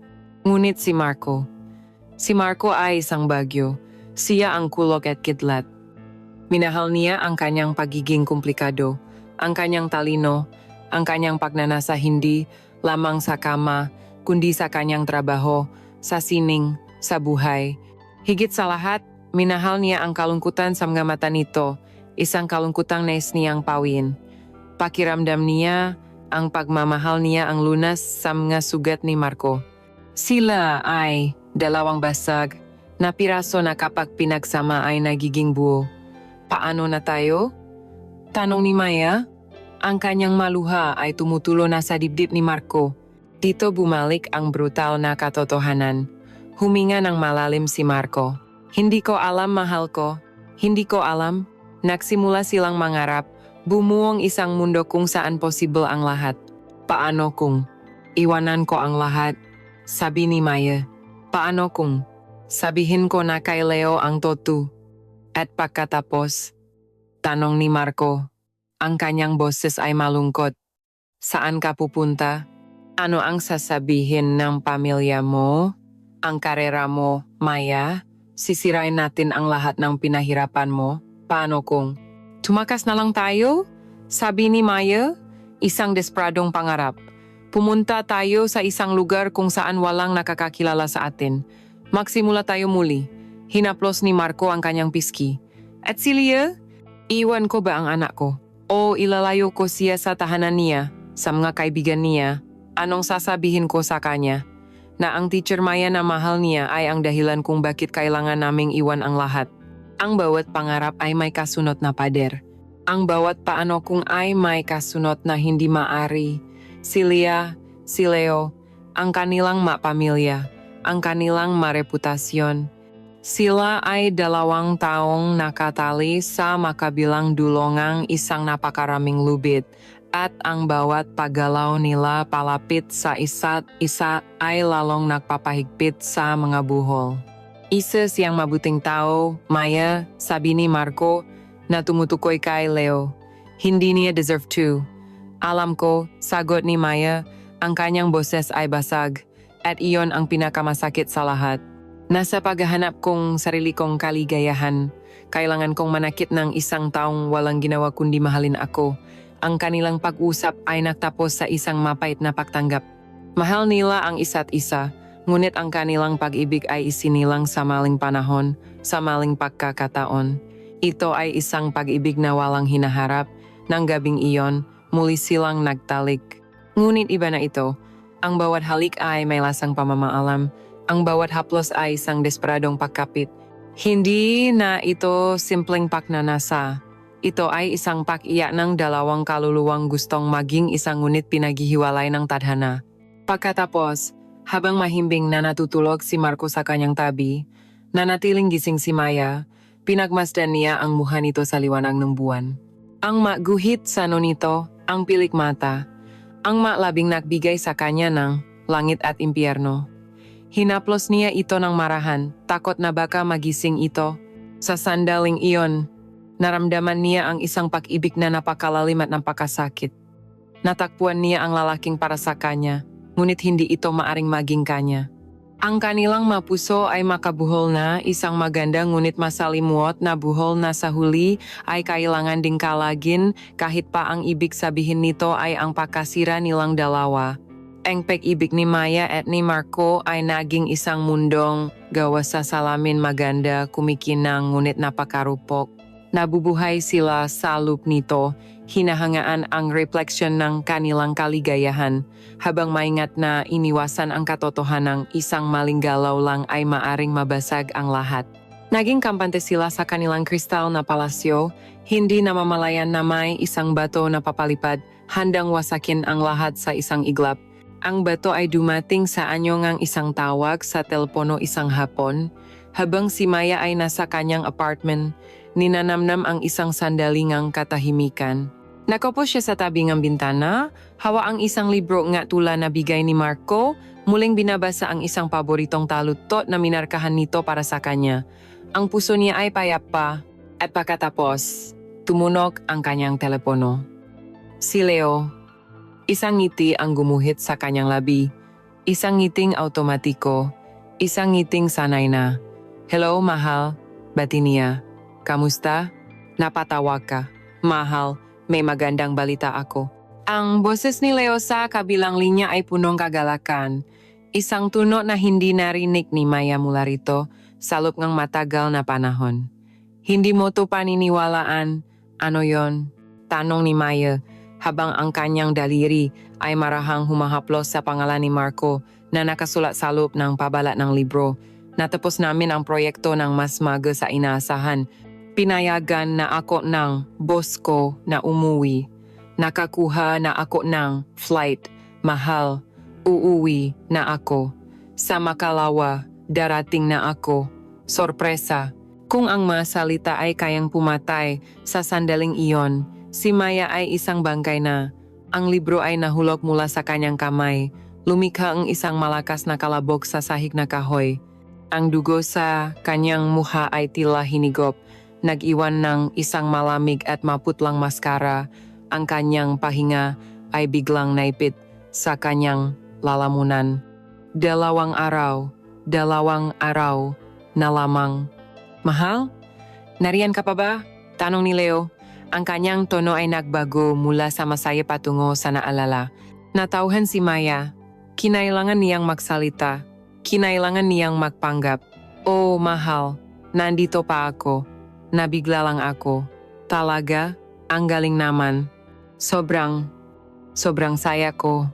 Ngunit si Marco ay isang bagyo. Siya ang kulog at kidlat. Minahal niya ang kanyang pagiging komplikado, ang kanyang talino, ang kanyang pagnanasa hindi lamang sa kama, kundi sa kanyang trabaho, sa sining, sa buhay. Higit sa lahat, minahal niya ang kalungkutan sa mga mata nito, isang kalungkutang nais niyang pawin. Pakiramdam niya, ang pagmamahal niya ang lunas sa mga sugat ni Marco. Sila ay dalawang basag na piraso na kapag pinagsama ay nagiging buo. Paano na tayo? Tanong ni Maya. Ang kanyang maluha ay tumutulo na sa dibdib ni Marco. Dito bumalik ang brutal na katotohanan. Huminga ng malalim si Marco. Hindi ko alam, mahal ko. Hindi ko alam. Nagsimula silang mangarap, bumuong isang mundo kung saan possible ang lahat. Paano kung iwanan ko ang lahat? Sabi ni Maya. Paano kung sabihin ko na kay Leo ang totu? At pagkatapos, tanong ni Marco. Ang kanyang boses ay malungkot. Saan ka pupunta? Ano ang sasabihin ng pamilya mo? Ang karera mo, Maya? Sisirain natin ang lahat ng pinahirapan mo? Paano kung tumakas na lang tayo? Sabi ni Maya, isang despradong pangarap. Pumunta tayo sa isang lugar kung saan walang nakakakilala sa atin. Magsimula tayo muli. Hinaplos ni Marco ang kanyang piski. At si Leah? Iwan ko ba ang anak ko? O ilalayo ko siya sa tahanan niya, sa mga kaibigan niya? Anong sasabihin ko sa kanya? Na ang teacher Maya na mahal niya ay ang dahilan kung bakit kailangan naming iwan ang lahat. Ang bawat pangarap ay may kasunod na pader. Ang bawat paano kung ay may kasunod na hindi maari. Si Leah, si Leo, ang kanilang mapamilya, ang kanilang mareputasyon. Sila ay 2 taong nakatali sa makabilang dulongang isang napakaraming lubid at ang bawat paggalaw nila palapit sa isa't isa ay lalong nagpapahigpit sa mga buhol. Isa siyang mabuting tao, Maya, sabi ni Marco na tumutukoy kay Leo. Hindi niya deserve to. Alam ko, sagot ni Maya, ang kanyang boses ay basag at iyon ang pinakamasakit sa lahat. Nasa paghahanap kong sarili kong kaligayahan, kailangan kong manakit ng isang taong walang ginawa kundi mahalin ako. Ang kanilang pag-usap ay nagtapos sa isang mapait na pagtanggap. Mahal nila ang isa't isa, ngunit ang kanilang pag-ibig ay isinilang sa maling panahon, sa maling pagkakataon. Ito ay isang pag-ibig na walang hinaharap. Nang gabing iyon, muli silang nagtalik. Ngunit iba na ito. Ang bawat halik ay may lasang pamamaalam. Ang bawat haplos ay isang desperadong pagkapit. Hindi na ito simpleng pagnanasa. Ito ay isang pag-iyak ng 2 kaluluwang gustong maging isang ngunit pinaghihiwalay ng tadhana. Pagkatapos, habang mahimbing na natutulog si Marco sa kanyang tabi, nanatiling gising si Maya, pinagmasdan niya ang mukha nito sa liwanag ng buwan. Ang maguhit sa nito, ang pilik mata, ang maklabing nagbigay sa kanya ng langit at impyerno. Hinaplos niya ito ng marahan, takot na baka magising ito. Sa sandaling iyon, naramdaman niya ang isang pag-ibig na napakalalim at napakasakit. Natakpuan niya ang lalaking para sa kanya, ngunit hindi ito maaring maging kanya. Ang kanilang mapuso ay makabuhol na, isang maganda ngunit masalimuot na buhol na sa huli ay kailangan ding kalagin kahit pa ang ibig sabihin nito ay ang pagkasira nilang dalawa. Ang pag-ibig ni Maya at ni Marco ay naging isang mundong gawa sa salamin maganda, kumikinang ngunit napakarupok. Nabubuhay sila sa loop nito, hinahangaan ang refleksyon ng kanilang kaligayahan, habang maingat na iniwasan ang katotohanang isang maling galaw lang ay maaring mabasag ang lahat. Naging kampante sila sa kanilang kristal na palasyo, hindi namamalayan na may isang bato na papalipad, handang wasakin ang lahat sa isang iglap. Ang bato ay dumating sa anyo ngang isang tawag sa telepono isang hapon, habang si Maya ay nasa kanyang apartment, ninanamnam ang isang sandali ngang katahimikan. Nakaupo siya sa tabi ng bintana, hawa ang isang libro nga tula na bigay ni Marco, muling binabasa ang isang paboritong talutot na minarkahan nito para sa kanya. Ang puso niya ay payapa, at pagkatapos, tumunog ang kanyang telepono. Si Leo. Isang ngiti ang gumuhit sa kanyang labi. Isang ngiting automatiko. Isang ngiting sanay na. Hello, mahal. Bati niya. Kamusta? Napatawag ka. Mahal, may magandang balita ako. Ang boses ni Leo sa kabilang linya ay punong kagalakan. Isang tunog na hindi narinig ni Maya mula rito sa loob ng matagal na panahon. Hindi mo to paniniwalaan. Ano yon? Tanong ni Maya, habang ang kanyang daliri ay marahang humahaplos sa pangalan ni Marco na nakasulat sa loob ng pabala ng libro. Natapos namin ang proyekto ng mas maga sa inaasahan. Pinayagan na ako ng boss ko na umuwi. Nakakuha na ako ng flight. Mahal, uuwi na ako. Sa makalawa, darating na ako. Sorpresa. Kung ang mga salita ay kayang pumatay sa sandaling iyon, si Maya ay isang bangkay na. Ang libro ay nahulog mula sa kanyang kamay, Lumikha ang isang malakas na kalabog sa sahig na kahoy. Ang dugo sa kanyang mukha ay tila hinigop, nag-iwan ng isang malamig at maputlang maskara. Ang kanyang pahinga ay biglang naipit sa kanyang lalamunan. 2 araw, 2 araw na lamang. Mahal? Nariyan ka pa ba? Tanong ni Leo. Ang kanyang tono ay nagbago mula sa masaya patungo sa naalala. Natauhan si Maya. Kinailangan niyang magsalita. Kinailangan niyang magpanggap. Oh, mahal. Nandito pa ako. Nabigla lang ako. Talaga? Ang galing naman. Sobrang saya ko.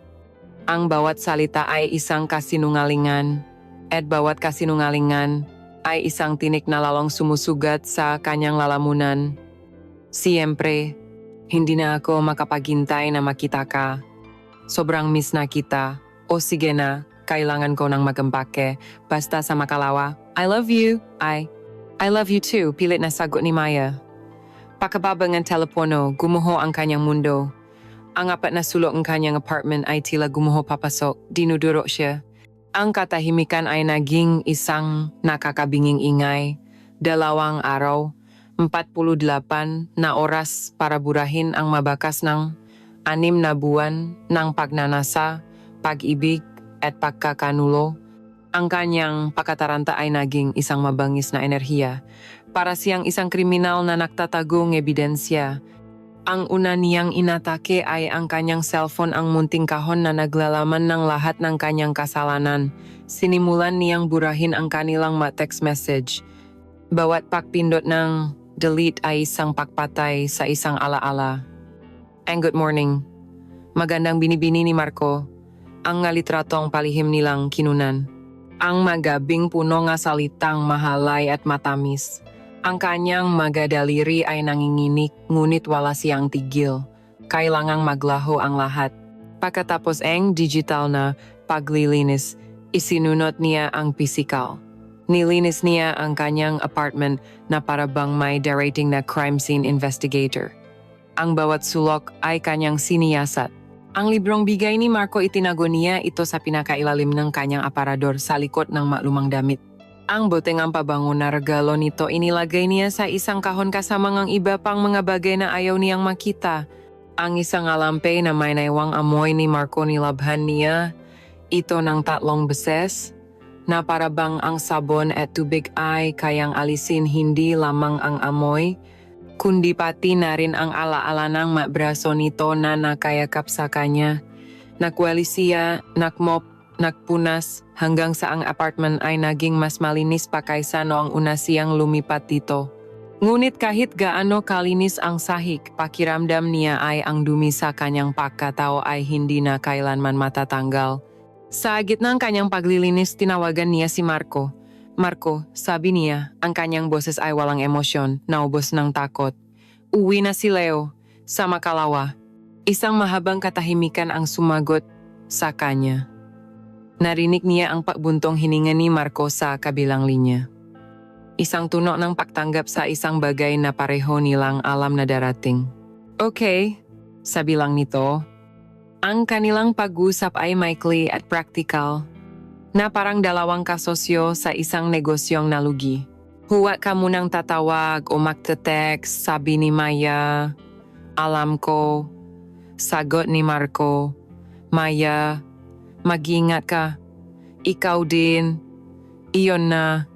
Ang bawat salita ay isang kasinungalingan. At bawat kasinungalingan ay isang tinik na lalong sumusugat sa kanyang lalamunan. Siyempre, hindi na ako makapaghintay na makita ka. Sobrang miss na kita. O sige na, kailangan ko nang magambake. Basta sa makalawa. I love you. I love you too, pilit na sagot ni Maya. Pakababa ng telepono, gumuho ang kanyang mundo. Ang 4 na sulok ng kanyang apartment ay tila gumuho papasok, dinuduro siya. Ang katahimikan ay naging isang nakakabinging ingay. 2 araw, 48 na oras para burahin ang mabakas ng 6 na buwan ng pagnanasa, pag-ibig at pagkakanulo. Ang kanyang pagkataranta ay naging isang mabangis na enerhiya. Para siyang isang kriminal na nagtatagong ebidensya. Ang una niyang inatake ay ang kanyang cellphone, ang munting kahon na naglalaman ng lahat ng kanyang kasalanan. Sinimulan niyang burahin ang kanilang text message. Bawat pagpindot ng delete ay isang pagpatay sa isang alaala. And good morning. Magandang binibini ni Marco. Ang ngalitratong palihim nilang kinunan. Ang magabing puno nga salitang mahalay at matamis. Ang kanyang magadaliri ay nanginginig ngunit wala siyang tigil. Kailangang maglaho ang lahat. Pagkatapos ang digital na paglilinis, isinunod niya ang pisikal. Nilinis niya ang kanyang apartment na para bang may darating na crime scene investigator. Ang bawat sulok ay kanyang siniyasat. Ang librong bigay ni Marco, itinago niya ito sa pinakailalim ng kanyang aparador sa likod ng malumang damit. Ang boteng ang pabango na regalo nito inilagay niya sa isang kahon kasama ng iba pang mga bagay na ayaw niyang makita. Ang isang alampe na may naiwang amoy ni Marco, nilabhan niya ito ng 3 beses na para bang ang sabon at tubig ay kayang alisin hindi lamang ang amoy, kundi pati na rin ang alaala ng braso nito na nakayakap sa kanya. Nakweli siya, nakmop, nagpunas hanggang sa ang apartment ay naging mas malinis pa kaysa noong una siyang lumipat dito. Ngunit kahit gaano kalinis ang sahig, pakiramdam niya ay ang dumi sa kanyang pagkatao ay hindi na kailanman matatanggal. Sa gitna ng kanyang paglilinis, tinawagan niya si Marco. Marco, sabi niya, ang kanyang boses ay walang emosyon, naubos ng takot. Uwi na si Leo, sa makalawa. Isang mahabang katahimikan ang sumagot sa kanya. Narinig niya ang pagbuntong hininga ni Marco sa kabilang linya. Isang tunog ng pagtanggap sa isang bagay na pareho nilang alam na darating. Okay, sabi lang nito. Ang kanilang pag-usap ay maikli at praktikal, na parang 2 kasosyo sa isang negosyong nalugi. Huwag ka munang tatawag o magte-text, sabi ni Maya. Alam ko, sagot ni Marco. Maya, mag-ingat ka. Ikaw din. Iyon na.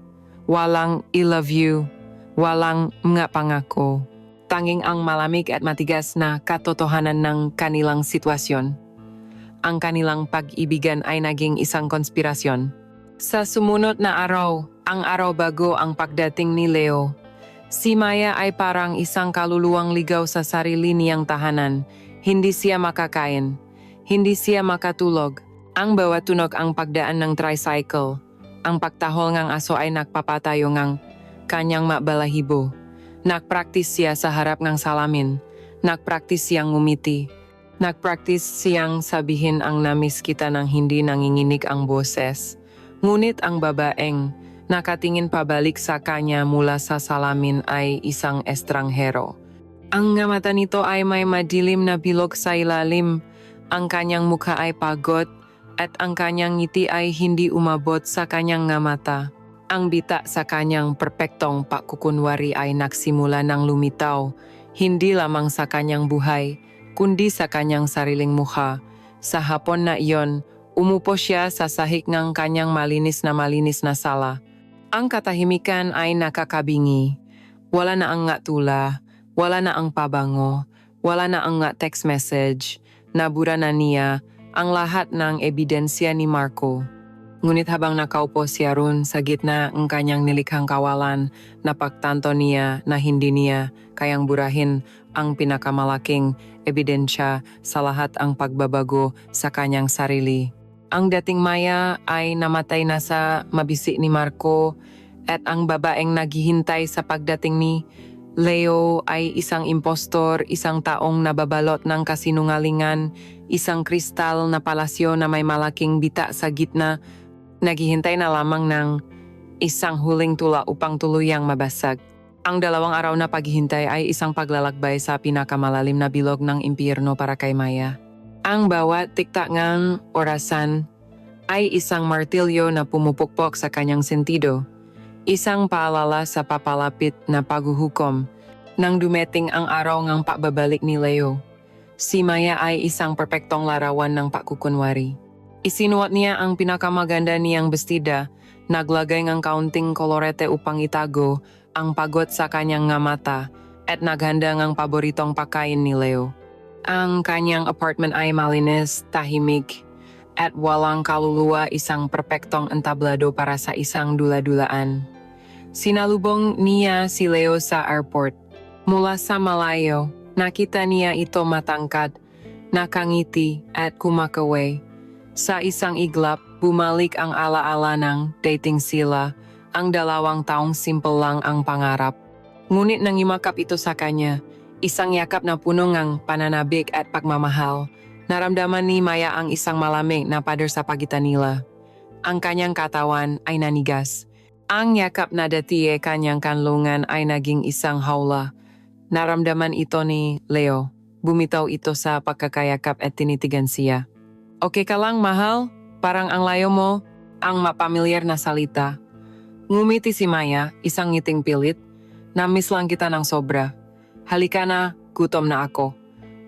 Walang I love you. Walang mga pangako. Tanging ang malamig at matigas na katotohanan ng kanilang sitwasyon. Ang kanilang pag-ibigan ay naging isang konspirasyon. Sa sumunod na araw, ang araw bago ang pagdating ni Leo, si Maya ay parang isang kaluluwang ligaw sa sarili niyang tahanan. Hindi siya makakain. Hindi siya makatulog. Ang bawat tunog ang pagdaan ng tricycle. Ang pagtahol ng aso ay nagpapatayo ng kanyang mabalahibo. Nagpraktis siya sa harap ng salamin. Nagpraktis siyang ngumiti. Nagpraktis siyang sabihin ang namis kita nang hindi nanginginig ang boses. Ngunit ang babaeng nakatingin pabalik sa kanya mula sa salamin ay isang estranghero. Ang mata nito ay may madilim na bilog sa ilalim. Ang kanyang mukha ay pagod at ang kanyang ngiti ay hindi umabot sa kanyang nga mata. Ang bita sa kanyang perpektong pakukunwari ay nagsimula ng lumitaw, hindi lamang sa kanyang buhay, kundi sa kanyang sariling mukha. Sa hapon na iyon, umupo siya sa sahig ng kanyang malinis na sala. Ang katahimikan ay nakakabingi. Wala na ang nga tula, wala na ang pabango, wala na ang nga text message. Nabura na niya ang lahat ng ebidensya ni Marco. Ngunit habang nakaupo siya ron sa gitna ng kanyang nilikhang kawalan, napagtanto niya na hindi niya kayang burahin ang pinakamalaking ebidensya sa lahat ang pagbabago sa kanyang sarili. Ang dating Maya ay namatay na sa mabisi ni Marco at ang babaeng naghihintay sa pagdating ni Leo ay isang impostor, isang taong nababalot ng kasinungalingan, isang kristal na palasyo na may malaking bita sa gitna, naghihintay na lamang ng isang huling tula upang tuluyang mabasag. Ang 2 araw na paghihintay ay isang paglalakbay sa pinakamalalim na bilog ng impyerno para kay Maya. Ang bawat tiktak ng orasan ay isang martilyo na pumupukpok sa kanyang sentido. Isang paalala sa papalapit na paghuhukom. Nang dumating ang araw ng pagbabalik ni Leo, si Maya ay isang perpektong larawan ng pakukunwari. Isinuot niya ang pinakamaganda niyang bestida, naglagay ng kaunting kolorete upang itago ang pagod sa kanyang nga mata at naghanda ng paboritong pagkain ni Leo. Ang kanyang apartment ay malinis, tahimik, at walang kaluluwa, isang perpektong entablado para sa isang dula-dulaan. Sinalubong niya si Leo sa airport. Mula sa malayo, nakita niya ito matangkad, nakangiti at kumakaway. Sa isang iglap, bumalik ang alaala ng dating sila. Ang 2 taong simple lang ang pangarap. Ngunit nang imakap ito sa kanya, isang yakap na puno ng pananabik at pagmamahal, naramdaman ni Maya ang isang malamig na pader sa pagitan nila. Ang kanyang katawan ay nanigas. Ang yakap na dati kanyang kanlungan ay naging isang hawla. Naramdaman ito ni Leo. Bumitaw ito sa pagkakayakap at tinitigan siya. Okay ka lang, mahal? Parang ang layo mo, ang mapamilyar na salita. Ngumiti si Maya, isang ngiting pilit. Namiss lang kita ng sobra. Halika na, gutom na ako.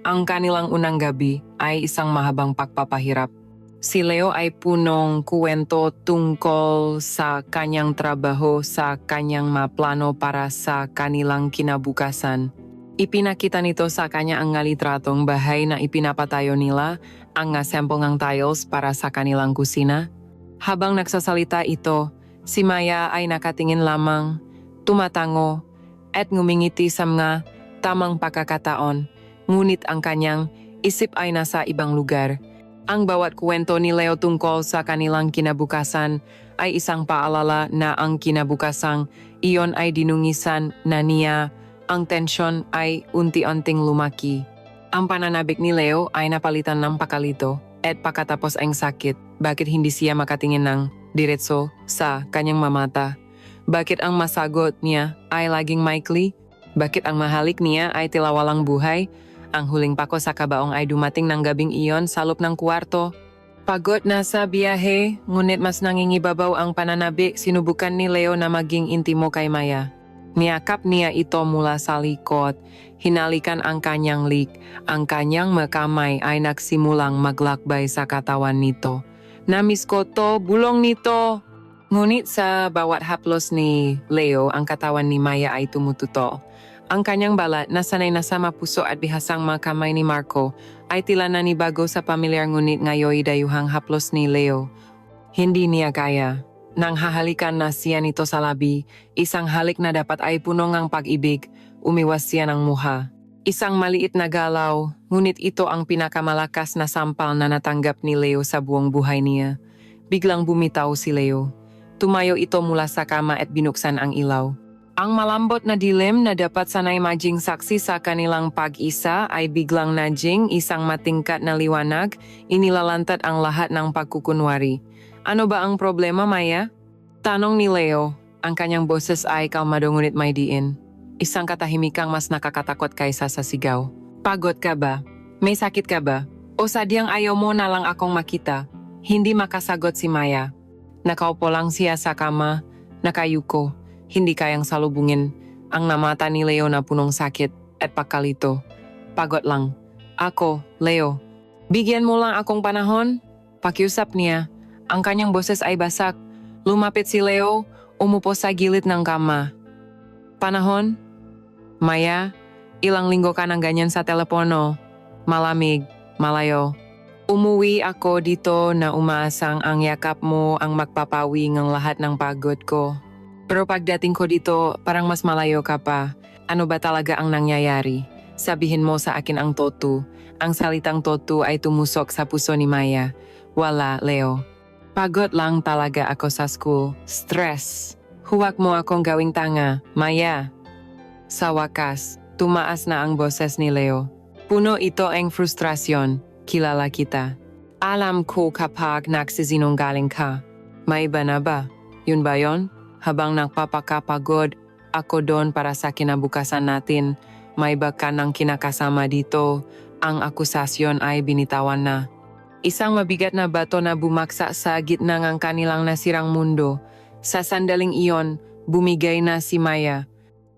Ang kanilang unang gabi ay isang mahabang pagpapahirap. Si Leo ay punong kuwento tungkol sa kanyang trabaho, sa kanyang maplano para sa kanilang kinabukasan. Ipinakita nito sa kanya ang litratong bahay na ipinapatayo nila, ang sample ng tiles para sa kanilang kusina. Habang nagsasalita ito, si Maya ay nakatingin lamang, tumatango, at ngumingiti sa mga tamang pagkakataon, ngunit ang kanyang isip ay nasa ibang lugar. Ang bawat kwento ni Leo tungkol sa kanilang kinabukasan ay isang paalala na ang kinabukasang iyon ay dinungisan na niya, ang tensyon ay unti-unting lumaki. Ang pananabik ni Leo ay napalitan ng pakalito at pagkatapos ang sakit. Bakit hindi siya makatingin ng diretso sa kanyang mamata? Bakit ang masagot niya ay laging maikli? Bakit ang mahalik niya ay tila walang buhay? Ang huling pako sa kabaong ay dumating ng gabing iyon sa loob ng kwarto. Pagod na sa biyahe, ngunit mas nangingibabaw ang pananabik, sinubukan ni Leo na maging intimo kay Maya. Niyakap niya ito mula sa likod, hinalikan ang kanyang lik, ang kanyang makamay ay nagsimulang maglakbay sa katawan nito. Namiss ko to, bulong nito! Ngunit sa bawat haplos ni Leo, ang katawan ni Maya ay tumututo. Ang kanyang balat na sanay na sa mapuso at bihasang mga kamay ni Marco ay tila nanibago sa pamilyar ngunit ngayoy dayuhang haplos ni Leo. Hindi niya kaya. Nang hahalikan na siya nito sa labi, isang halik na dapat ay puno ng pag-ibig, umiwas siya ng muha. Isang maliit na galaw, ngunit ito ang pinakamalakas na sampal na natanggap ni Leo sa buong buhay niya. Biglang bumitaw si Leo. Tumayo ito mula sa kama at binuksan ang ilaw. Ang malambot na dilim na dapat sanay maging saksi sa kanilang pag-isa ay biglang naging isang matingkat na liwanag, inilalantad ang lahat ng pagkukunwari. Ano ba ang problema, Maya? Tanong ni Leo. Ang kanyang boses ay kalmado ngunit may diin. Isang katahimikang mas nakakatakot kaysa sa sigaw. Pagod ka ba? May sakit ka ba? O sadyang ayaw mo na lang akong makita? Hindi makasagot si Maya. Nakaupo lang siya sa kama, nakayuko, hindi kayang salubungin ang namata ni Leo na punong sakit at pagkalito. Pagod lang. Ako, Leo. Bigyan mo lang akong panahon? Pakiusap niya. Ang kanyang boses ay basak. Lumapit si Leo, umupo sa gilid ng kama. Panahon? Maya, ilang linggo ka ng ganyan sa telepono. Malamig, malayo. Umuwi ako dito na umaasang ang yakap mo ang magpapawi ng lahat ng pagod ko. Pero pagdating ko dito, parang mas malayo ka pa. Ano ba talaga ang nangyayari? Sabihin mo sa akin ang totoo. Ang salitang totoo ay tumusok sa puso ni Maya. Wala, Leo. Pagod lang talaga ako sa school. Stress. Huwag mo akong gawing tanga, Maya. Sa wakas, tumaas na ang boses ni Leo. Puno ito ang frustrasyon. Kilala kita. Alam ko kapag nagsisinungaling ka. May iba na ba? Yun ba yon? Habang nagpapakapagod, ako doon para sa kinabukasan natin. May iba ka ng kinakasama dito. Ang akusasyon ay binitawan na. Isang mabigat na bato na bumaksa sa gitna ng kanilang nasirang mundo. Sa sandaling iyon, bumigay na si Maya.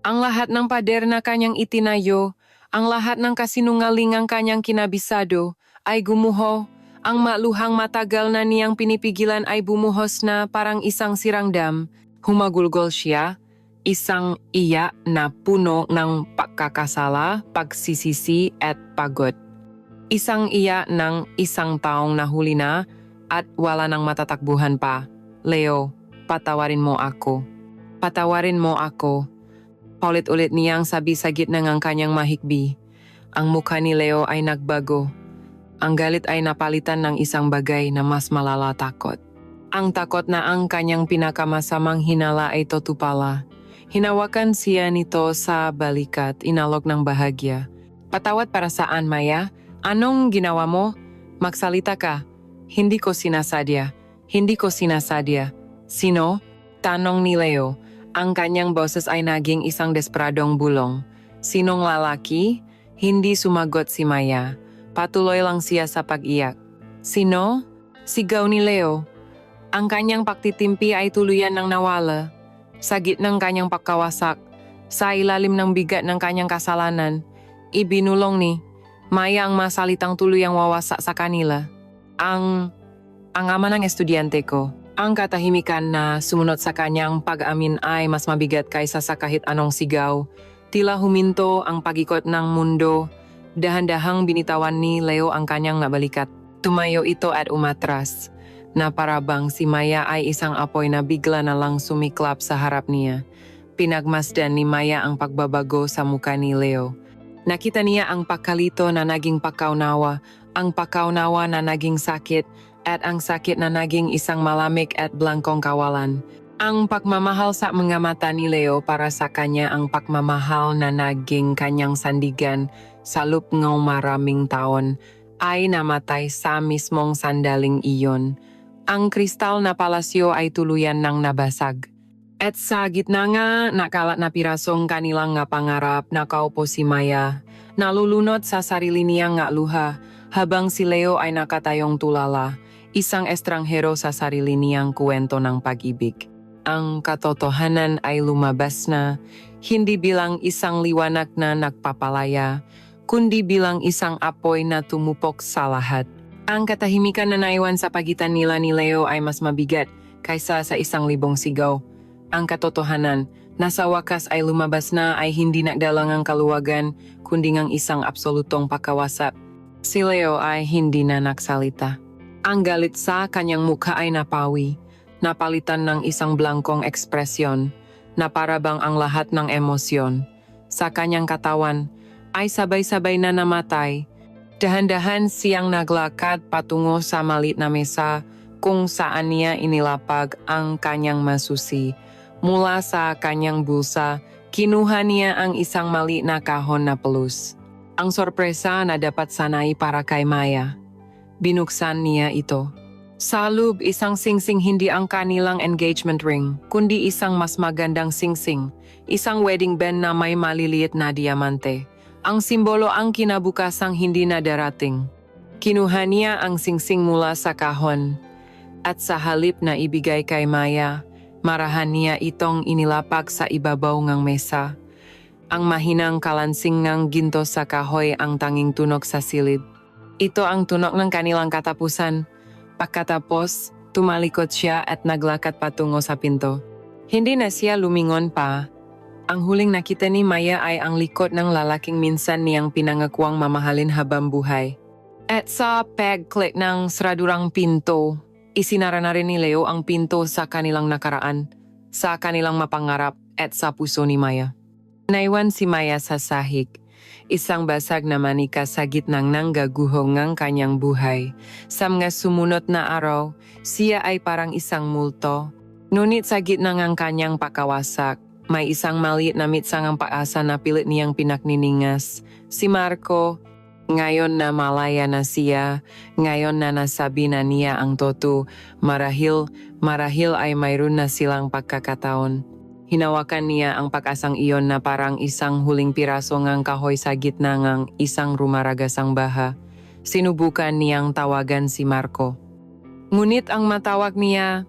Ang lahat ng pader na kanyang itinayo, ang lahat ng kasinungalingang kanyang kinabisado, ay gumuho. Ang maluhang matagal na niyang pinipigilan ay bumuhos na parang isang sirang dam. Humagulgol siya, isang iyak na puno ng pagkakasala, pagsisisi at pagod. Isang iyak ng isang taong nahuli na at wala nang matatakbuhan pa. Leo, patawarin mo ako. Patawarin mo ako. Paulit-ulit niyang sabi sa gitna ng kanyang mahikbi. Ang mukha ni Leo ay nagbago. Ang galit ay napalitan ng isang bagay na mas malala takot. Ang takot na ang kanyang pinakamasamang hinala ay totoo. Hinawakan siya nito sa balikat, inalok ng bahagya. Patawad para saan, Maya? Anong ginawa mo? Magsalita ka. Hindi ko sinasadya. Hindi ko sinasadya. Sino? Tanong ni Leo. Ang kanyang boses ay naging isang desperadong bulong. Sinong lalaki? Hindi sumagot si Maya. Patuloy lang siya sa pag-iyak. Sino? Sigaw ni Leo. Ang kanyang pagtitimpi ay tuluyan ng nawala. Sa gitnang kanyang pagkawasak, sa ilalim ng bigat ng kanyang kasalanan, ibinulong ni Maya ang masalitang tuluyang wawasak sa kanila. Ang ama ng estudyante ko. Ang katahimikan na sumunod sa kanyang pag-amin ay mas mabigat kaysa sa kahit anong sigaw. Tila huminto ang pag-ikot ng mundo. Dahan-dahang binitawan ni Leo ang kanyang nabalikat. Tumayo ito at umatras. Na parabang si Maya ay isang apoy na bigla na lang sumiklap sa harap niya. Pinagmasdan ni Maya ang pagbabago sa muka ni Leo. Nakita niya ang pagkalito na naging pagkaunawa, ang pagkaunawa na naging sakit, at ang sakit na naging isang malamig at blankong kawalan. Ang pagmamahal sa mga mata ni Leo para sa kanya ang pagmamahal na naging kanyang sandigan sa loob ng maraming taon ay namatay sa mismong sandaling iyon. Ang kristal na palasyo ay tuluyan ng nabasag. At sa gitna nga nakalat na pirasong kanilang nga pangarap, nakaupo si Maya, nalulunod sa sarili niyang nga luha habang si Leo ay nakatayong tulala, isang estranghero sa sarili niyang kwento ng pag-ibig. Ang katotohanan ay lumabas na, hindi bilang isang liwanag na nagpapalaya, kundi bilang isang apoy na tumupok sa lahat. Ang katahimikan na naiwan sa pagitan nila ni Leo ay mas mabigat kaysa sa 1,000 sigaw. Ang katotohanan, nasa wakas ay lumabas na ay hindi nagdalang ang kaluwagan, kundi ang isang absolutong pagkawasap. Si Leo ay hindi na nagsalita. Ang galit sa kanyang mukha ay napawi. Napalitan ng isang blankong ekspresyon na parabang ang lahat ng emosyon sa kanyang katawan ay sabay-sabay na namatay. Dahan-dahan siyang naglakad patungo sa maliit na mesa kung saan niya inilapag ang kanyang masusi. Mula sa kanyang bulsa, kinuha niya ang isang maliit na kahon na pelus. Ang sorpresa na dapat sanay para kay Maya. Binuksan niya ito. Sa loob, isang singsing hindi ang kanilang engagement ring, kundi isang mas magandang singsing, isang wedding band na may maliliit na diamante. Ang simbolo ang kinabukasang hindi na darating. Kinuha niya ang singsing mula sa kahon. At sa halip na ibigay kay Maya, marahan niya itong inilapak sa ibabaw ng mesa. Ang mahinang kalansing ng ginto sa kahoy ang tanging tunog sa silid. Ito ang tunog ng kanilang katapusan. Pagkatapos, tumalikod siya at naglakad patungo sa pinto. Hindi na siya lumingon pa. Ang huling nakita ni Maya ay ang likod ng lalaking minsan niyang pinangakuang mamahalin habang buhay. At sa pag-click ng saradurang pinto, isinara na rin ni Leo ang pinto sa kanilang nakaraan, sa kanilang mapangarap at sa puso ni Maya. Naiwan si Maya sa sahig, isang basag na manika sa gitnang nanggaguhong ng kanyang buhay. Sa mga sumunod na araw, siya ay parang isang multo. Ngunit sa gitna ng kanyang pagkawasak, may isang maliit na mitsangang pag-asa na pilit niyang pinakniningas. Si Marco, ngayon na malaya na siya, ngayon na nasabi na niya ang totoo, marahil ay mayroon na silang pagkakataon. Hinawakan niya ang pag-asang iyon na parang isang huling piraso ng kahoy sa gitna ng isang rumaragasang baha. Sinubukan niyang tawagan si Marco. Ngunit ang matawag niya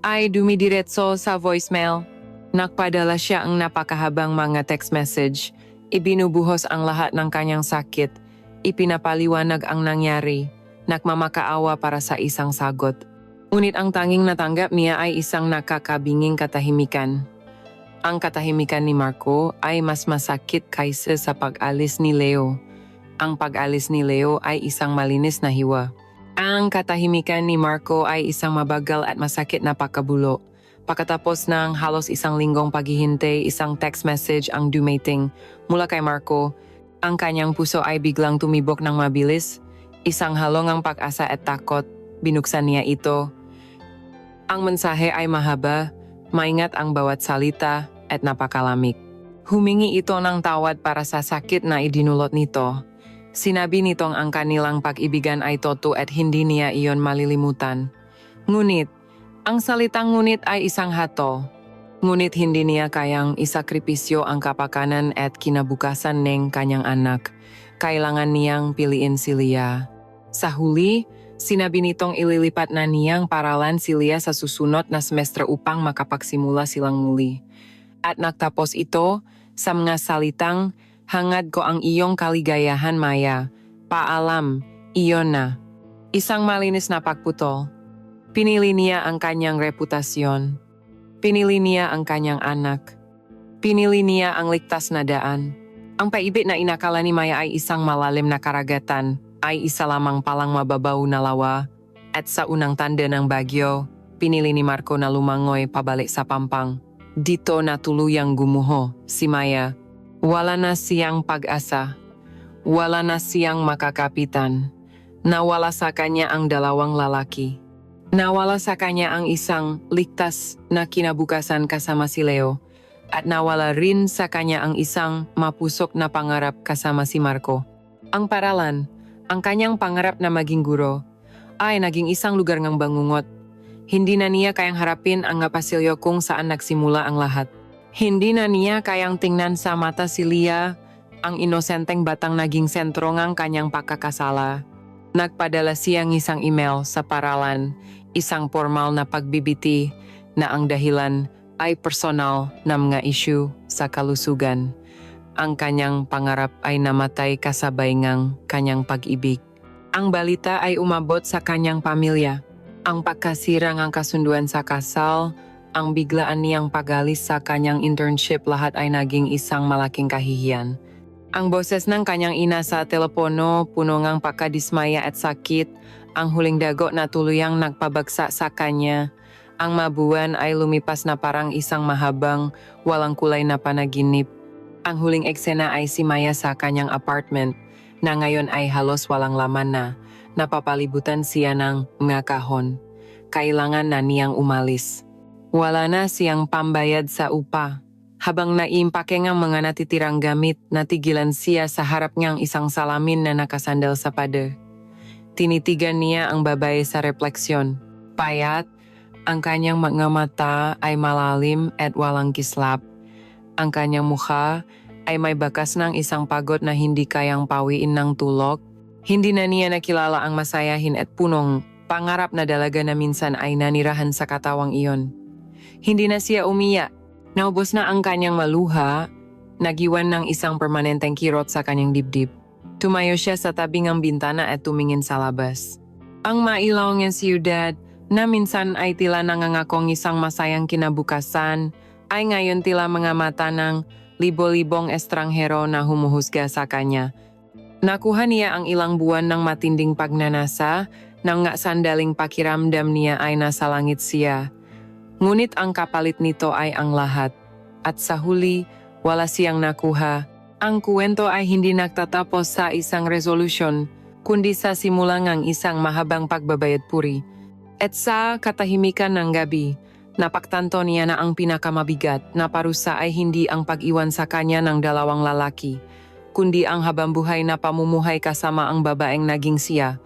ay dumidiretso sa voicemail. Nagpadala siya ang napakahabang mga text message. Ibinubuhos ang lahat ng kanyang sakit. Ipinapaliwanag ang nangyari, nagmamakaawa para sa isang sagot. Ngunit ang tanging natanggap niya ay isang nakakabinging katahimikan. Ang katahimikan ni Marco ay mas masakit kaysa sa pag-alis ni Leo. Ang pag-alis ni Leo ay isang malinis na hiwa. Ang katahimikan ni Marco ay isang mabagal at masakit na pagkabulo. Pagkatapos ng halos isang linggong paghihintay, isang text message ang dumating mula kay Marco. Ang kanyang puso ay biglang tumibok ng mabilis. Isang halong ang pag-asa at takot. Binuksan niya ito. Ang mensahe ay mahaba, maingat ang bawat salita at napakalamig. Humingi ito ng tawad para sa sakit na idinulot nito. Sinabi nitong ang kanilang pag-ibigan ay totoo at hindi niya iyon malilimutan. Ngunit, ang salitang ngunit ay isang hato. Ngunit hindi niya kayang isakripisyo ang kapakanan at kinabukasan ng kanyang anak. Kailangan niyang piliin si Lia. Sa huli, sinabi nitong ililipat na niyang paralan si Lia sa susunod na semestre upang makapagsimula silang muli. At nagtapos ito sa mga salitang, hangad ko ang iyong kaligayahan, Maya. Paalam, iyon na. Isang malinis na pagputol. Pinili niya ang kanyang reputasyon. Pinili niya ang kanyang anak. Pinili niya ang ligtas na daan. Ang paibig na inakala ni Maya ay isang malalim na karagatan, ay isa lamang palang mababaw na lawa. At sa unang tanda ng bagyo, pinili ni Marco na lumangoy pabalik sa pampang. Dito na tuluyang gumuho si Maya. Wala na siyang pag-asa. Wala na siyang makakapitan. Nawala sa kanya ang dalawang lalaki. Nawala sa kanya ang isang ligtas na kinabukasan kasama si Leo at nawala rin sa kanya ang isang mapusok na pangarap kasama si Marco. Ang paralan, ang kanyang pangarap na maging guro, ay naging isang lugar ng bangungot. Hindi na niya kayang harapin ang pasilyo kung saan nagsimula ang lahat. Hindi na niya kayang tingnan sa mata si Lia, ang inosenteng batang naging sentro ng kanyang pagkakasala. Nagpadala siyang isang email sa paralan, isang formal na pagbibiti na ang dahilan ay personal na mga issue sa kalusugan. Ang kanyang pangarap ay namatay kasabay ng kanyang pag-ibig. Ang balita ay umabot sa kanyang pamilya. Ang pagkasira ng kasunduan sa kasal, ang biglaan niyang pag-alis sa kanyang internship, lahat ay naging isang malaking kahihiyan. Ang boses ng kanyang ina sa telepono, puno ng pagkadismaya at sakit, ang huling dago na tuluyang nagpabagsak sa kanya. Ang mabuwan ay lumipas na parang isang mahabang, walang kulay na panaginip. Ang huling eksena ay si Maya sa kanyang apartment, na ngayon ay halos walang laman na. Napapalibutan siya ng mga kahon. Kailangan na niyang umalis. Wala na siyang pambayad sa upa. Habang naimpake ng mga natitirang gamit, natigilan siya sa harap niyang isang salamin na nakasandal sa pader. Tinitigan niya ang babae sa refleksyon. Payat, ang kanyang mga mata ay malalim at walang kislap. Ang kanyang mukha ay may bakas ng isang pagod na hindi kayang pawiin ng tulog. Hindi na niya nakilala ang masayahin at punong pangarap na dalaga na minsan ay nanirahan sa katawang iyon. Hindi na siya umiyak. Naubos na ang kanyang maluha, nagiwan ng isang permanenteng kirot sa kanyang dibdib. Tumayo siya sa tabi ng bintana at tumingin sa labas. Ang mailaw ng siyudad, na minsan ay tila nangangakong isang masayang kinabukasan, ay ngayon tila mga mata ng libo-libong estranghero na humuhusga sa kanya. Nakuha niya ang ilang buwan ng matinding pagnanasa, nang nga sandaling pakiramdam niya ay nasa langit siya. Ngunit ang kapalit nito ay ang lahat. At sa huli, wala siyang nakuha. Ang kwento ay hindi nagtatapos sa isang resolusyon, kundi sa simulang ng isang mahabang pagbabayad puri. At sa katahimikan ng gabi, napagtanto niya na ang pinakamabigat na parusa ay hindi ang pag-iwan sa kanya ng dalawang lalaki, kundi ang habambuhay na pamumuhay kasama ang babaeng naging siya.